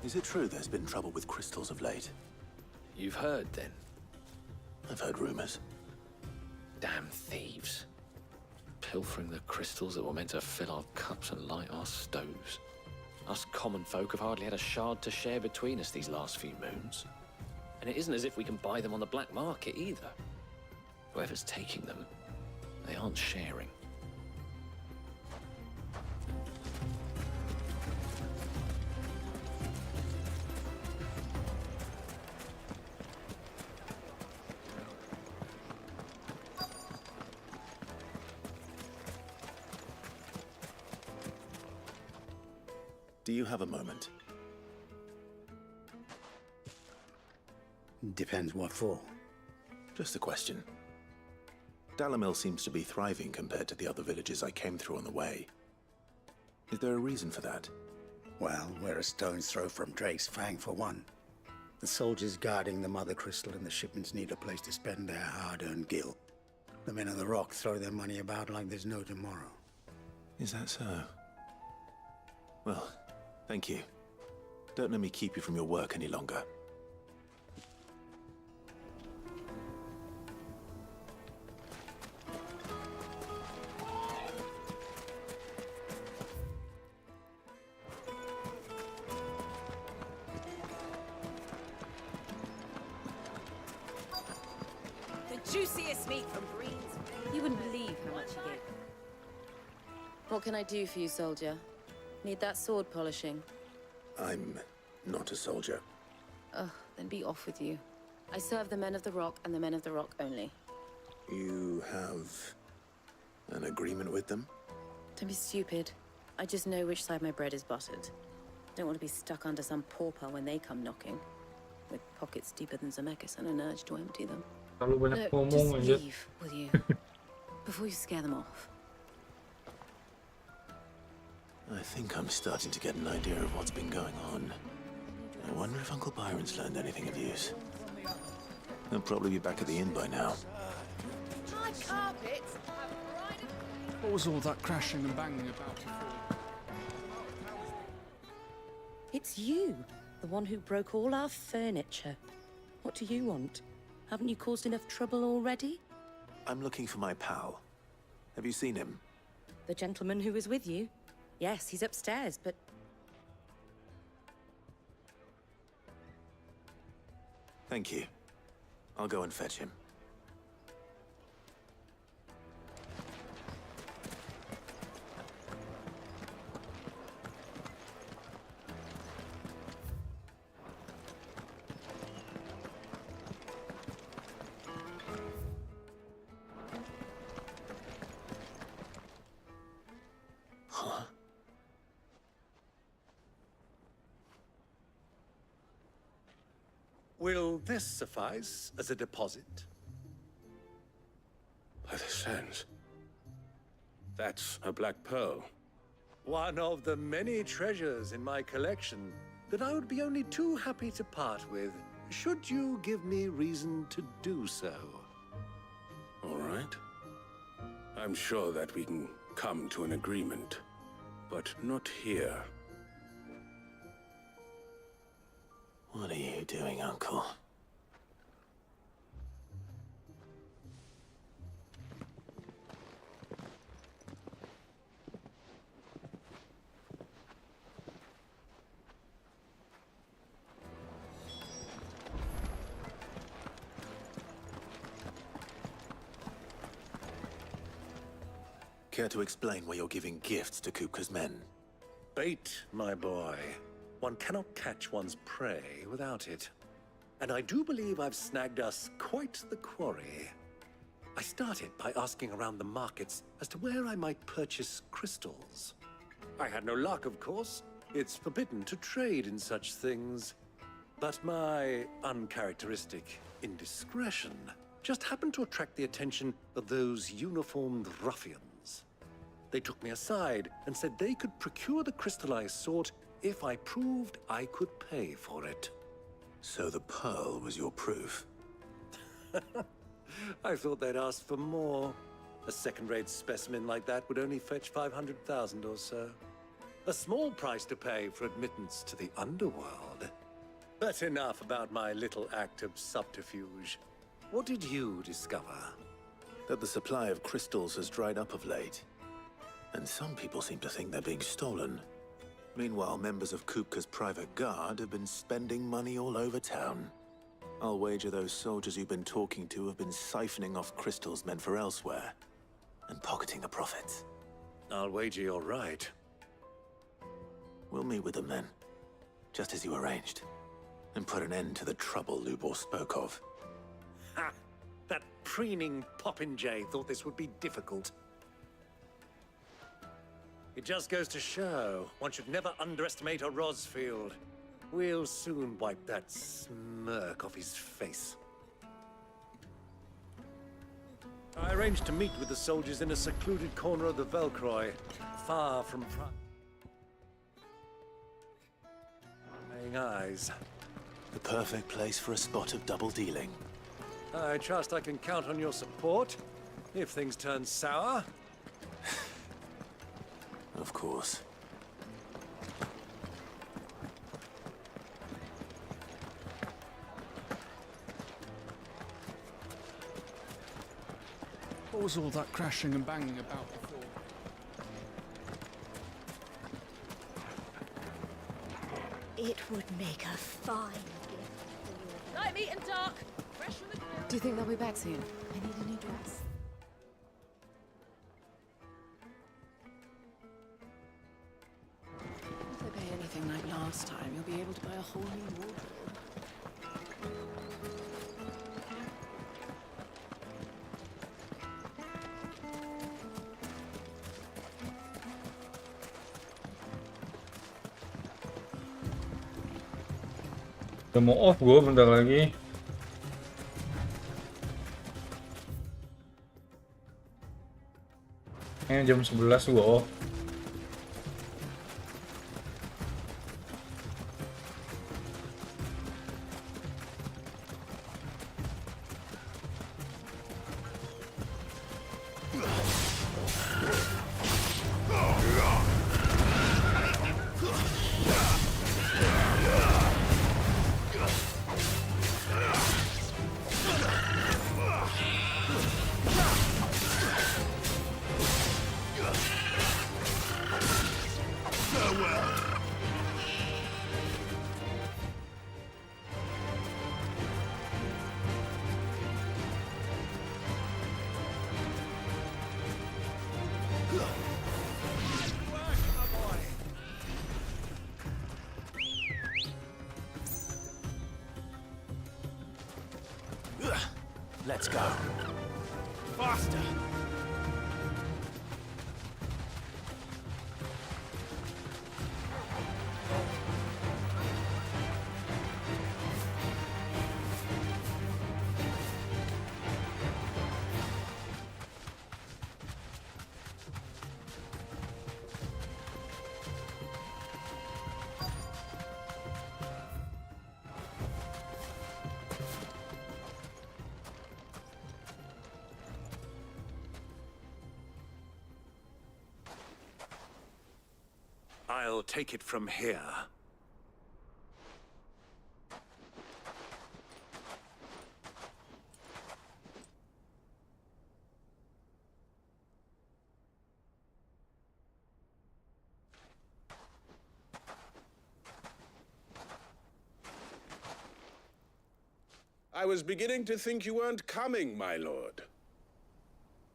Is it true there's been trouble with crystals of late? You've heard, then? I've heard rumors. Damn thieves. Pilfering the crystals that were meant to fill our cups and light our stoves. Us common folk have hardly had a shard to share between us these last few moons. And it isn't as if we can buy them on the black market either. Whoever's taking them, they aren't sharing. Do you have a moment? Depends what for. Just a question. Dalamil seems to be thriving compared to the other villages I came through on the way. Is there a reason for that? Well, we're a stone's throw from Drake's Fang for one. The soldiers guarding the Mother Crystal and the shipments need a place to spend their hard-earned gil. The men of the Rock throw their money about like there's no tomorrow. Is that so? Well, thank you. Don't let me keep you from your work any longer. juiciest meat from Green's. You wouldn't believe how much he gave. What can I do for you, soldier? Need that sword polishing? I'm not a soldier. Ugh, then be off with you. I serve the men of the Rock and the men of the Rock only. You have an agreement with them? Don't be stupid. I just know which side my bread is buttered. Don't want to be stuck under some pauper when they come knocking. With pockets deeper than Zemeckis and an urge to empty them. Terlalu banyak Look, ngomong just aja. leave, will you? Before you scare them off. I think I'm starting to get an idea of what's been going on. I wonder if Uncle Byron's learned anything of use. He'll probably be back at the inn by now. My carpets have What was all that crashing and banging about before? It's you, the one who broke all our furniture. What do you want? Haven't you caused enough trouble already? I'm looking for my pal. Have you seen him? The gentleman who was with you? Yes, he's upstairs, but... Thank you. I'll go and fetch him. Huh? Will this suffice as a deposit? By the sands. That's a black pearl. One of the many treasures in my collection that I would be only too happy to part with, should you give me reason to do so. All right. I'm sure that we can come to an agreement, but not here. What are you doing, Uncle? Care to explain why you're giving gifts to Kupka's men? Bait, my boy. One cannot catch one's prey without it. And I do believe I've snagged us quite the quarry. I started by asking around the markets as to where I might purchase crystals. I had no luck, of course. It's forbidden to trade in such things. But my uncharacteristic indiscretion just happened to attract the attention of those uniformed ruffians. They took me aside and said they could procure the crystal I sought if I proved I could pay for it. So the pearl was your proof? I thought they'd ask for more. A second-rate specimen like that would only fetch 500,000 or so. A small price to pay for admittance to the underworld. But enough about my little act of subterfuge. What did you discover? That the supply of crystals has dried up of late. And some people seem to think they're being stolen. Meanwhile, members of Kupka's private guard have been spending money all over town. I'll wager those soldiers you've been talking to have been siphoning off crystals meant for elsewhere, and pocketing the profits. I'll wager you're right. We'll meet with them then, just as you arranged, and put an end to the trouble Lubor spoke of. Ha! That preening popinjay thought this would be difficult. It just goes to show one should never underestimate a Rosfield. We'll soon wipe that smirk off his face. I arranged to meet with the soldiers in a secluded corner of the Velcroy, far from prying eyes. The perfect place for a spot of double dealing. I trust I can count on your support if things turn sour. Of course. What was all that crashing and banging about before? It would make a fine gift for your... Light meat and dark. Do you think they'll be back soon? I need a new dress. If they pay anything like last time, you'll be able to buy a whole new wardrobe. Udah mau off gue bentar lagi. Jam 11 gue off. Let's go. Faster! I'll take it from here. I was beginning to think you weren't coming, my lord.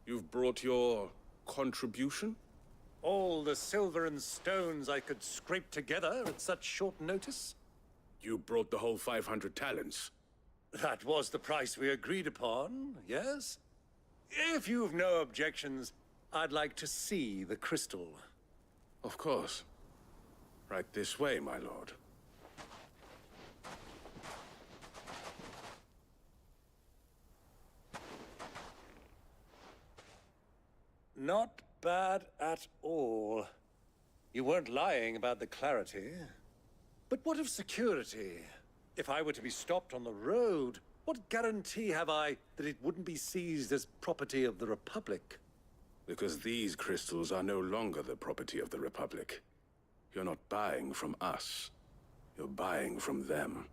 You've brought your contribution? All the silver and stones I could scrape together at such short notice? You brought the whole 500 talents. That was the price we agreed upon, yes? If you've no objections, I'd like to see the crystal. Of course. Right this way, my lord. Not bad at all. You weren't lying about the clarity. But what of security? If I were to be stopped on the road, what guarantee have I that it wouldn't be seized as property of the Republic? Because these crystals are no longer the property of the Republic. You're not buying from us. You're buying from them.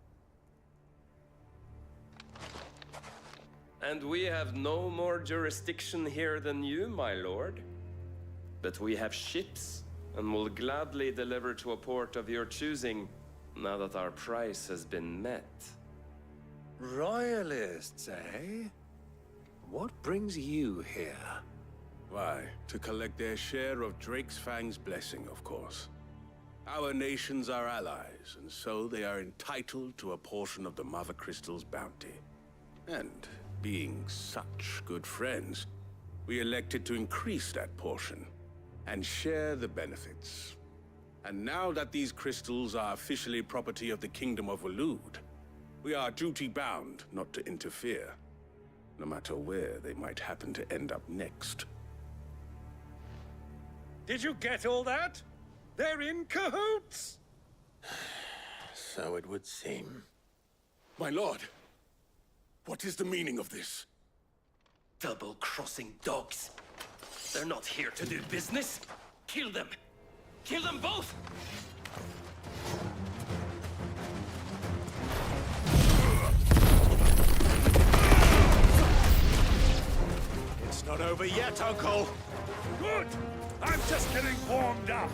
And we have no more jurisdiction here than you, my lord. But we have ships, and will gladly deliver to a port of your choosing, now that our price has been met. Royalists, eh? What brings you here? Why, to collect their share of Drake's Fang's blessing, of course. Our nations are allies, and so they are entitled to a portion of the Mother Crystal's bounty. And being such good friends, we elected to increase that portion and share the benefits. And now that these crystals are officially property of the Kingdom of Waloed, we are duty-bound not to interfere, no matter where they might happen to end up next. Did you get all that? They're in cahoots! So it would seem. My lord, what is the meaning of this? Double-crossing dogs. They're not here to do business. Kill them! Kill them both! It's not over yet, Uncle! Good! I'm just getting warmed up!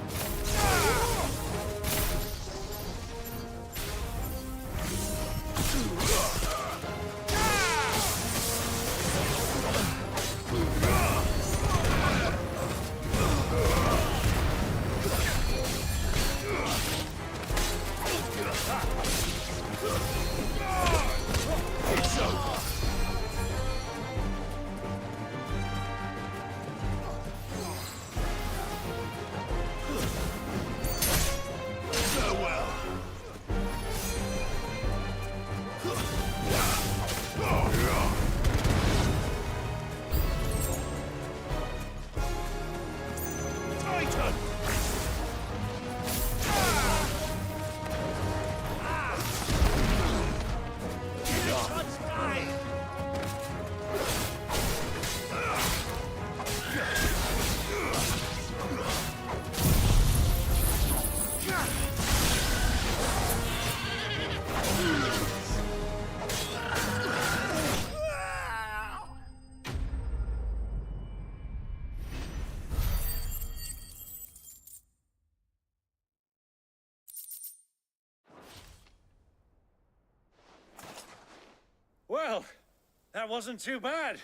Well, that wasn't too bad.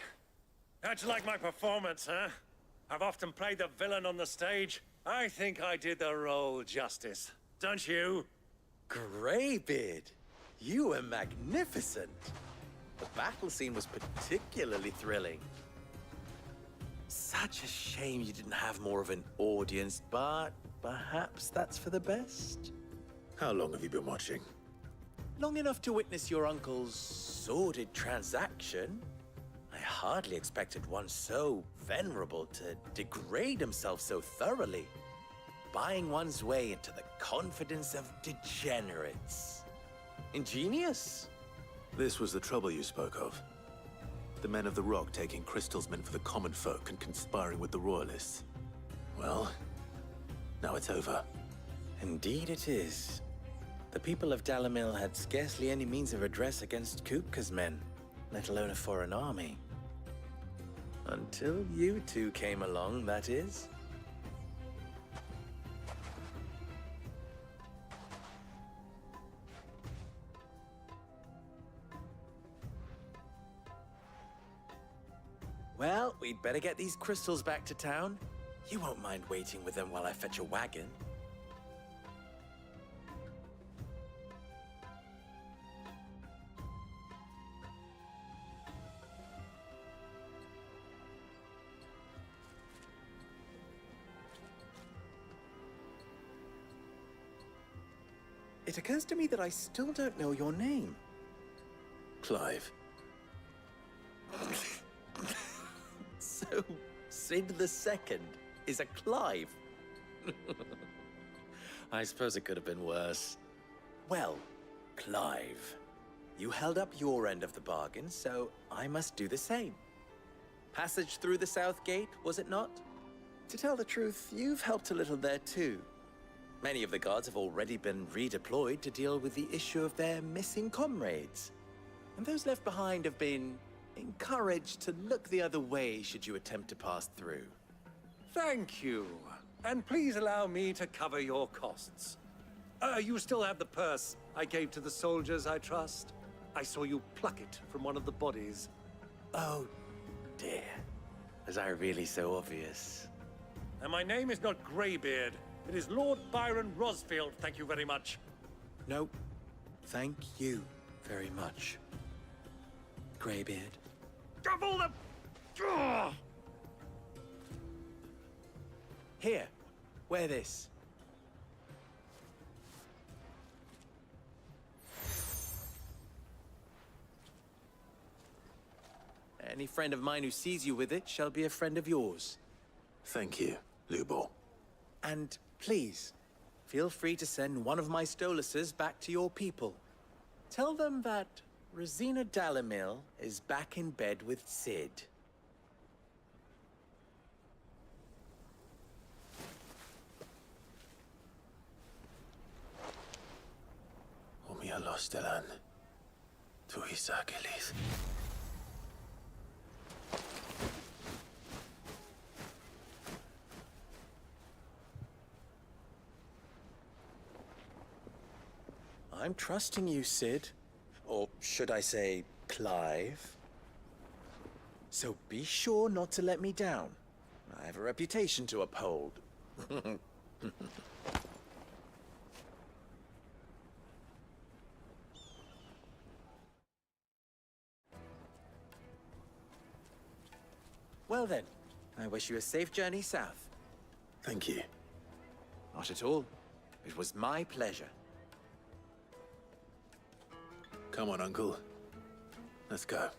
How'd you like my performance, huh? I've often played the villain on the stage. I think I did the role justice. Don't you? Greybeard, you were magnificent. The battle scene was particularly thrilling. Such a shame you didn't have more of an audience, but perhaps that's for the best. How long have you been watching? Long enough to witness your uncle's sordid transaction. I hardly expected one so venerable to degrade himself so thoroughly, buying one's way into the confidence of degenerates. Ingenious. This was the trouble you spoke of. The men of the Rock taking crystals meant for the common folk and conspiring with the royalists. Well, now it's over. Indeed it is. The people of Dalamil had scarcely any means of redress against Kupka's men, let alone a foreign army. Until you two came along, that is. Well, we'd better get these crystals back to town. You won't mind waiting with them while I fetch a wagon. It occurs to me that I still don't know your name. Clive. So, Sid the Second is a Clive. I suppose it could have been worse. Well, Clive, you held up your end of the bargain, so I must do the same. Passage through the South Gate, was it not? To tell the truth, you've helped a little there too. Many of the guards have already been redeployed to deal with the issue of their missing comrades. And those left behind have been encouraged to look the other way should you attempt to pass through. Thank you. And please allow me to cover your costs. You still have the purse I gave to the soldiers, I trust? I saw you pluck it from one of the bodies. Oh, dear. Was I really so obvious? And my name is not Greybeard. It is Lord Byron Rosfield, thank you very much. No, thank you very much, Greybeard. Double the... Here, wear this. Any friend of mine who sees you with it shall be a friend of yours. Thank you, Lubor. And please, feel free to send one of my Stoluses back to your people. Tell them that Rosina Dalamil is back in bed with Sid. Omia Lostelan. Tuisa Kelis. I'm trusting you, Sid. Or should I say, Clive. So be sure not to let me down. I have a reputation to uphold. Well then, I wish you a safe journey south. Thank you. Not at all. It was my pleasure. Come on, Uncle. Let's go.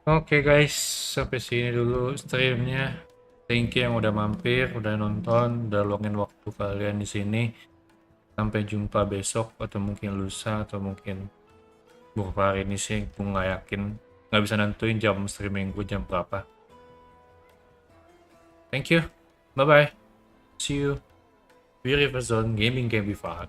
Oke guys, sampai sini dulu streamnya. Thank you yang udah mampir, udah nonton, udah luangin waktu kalian di sini. Sampai jumpa besok atau mungkin lusa atau mungkin beberapa hari ini sih, gue nggak yakin, nggak bisa nentuin jam streaming gue jam berapa. Thank you. Bye bye. See you. WiryverseZone, gaming can be fun.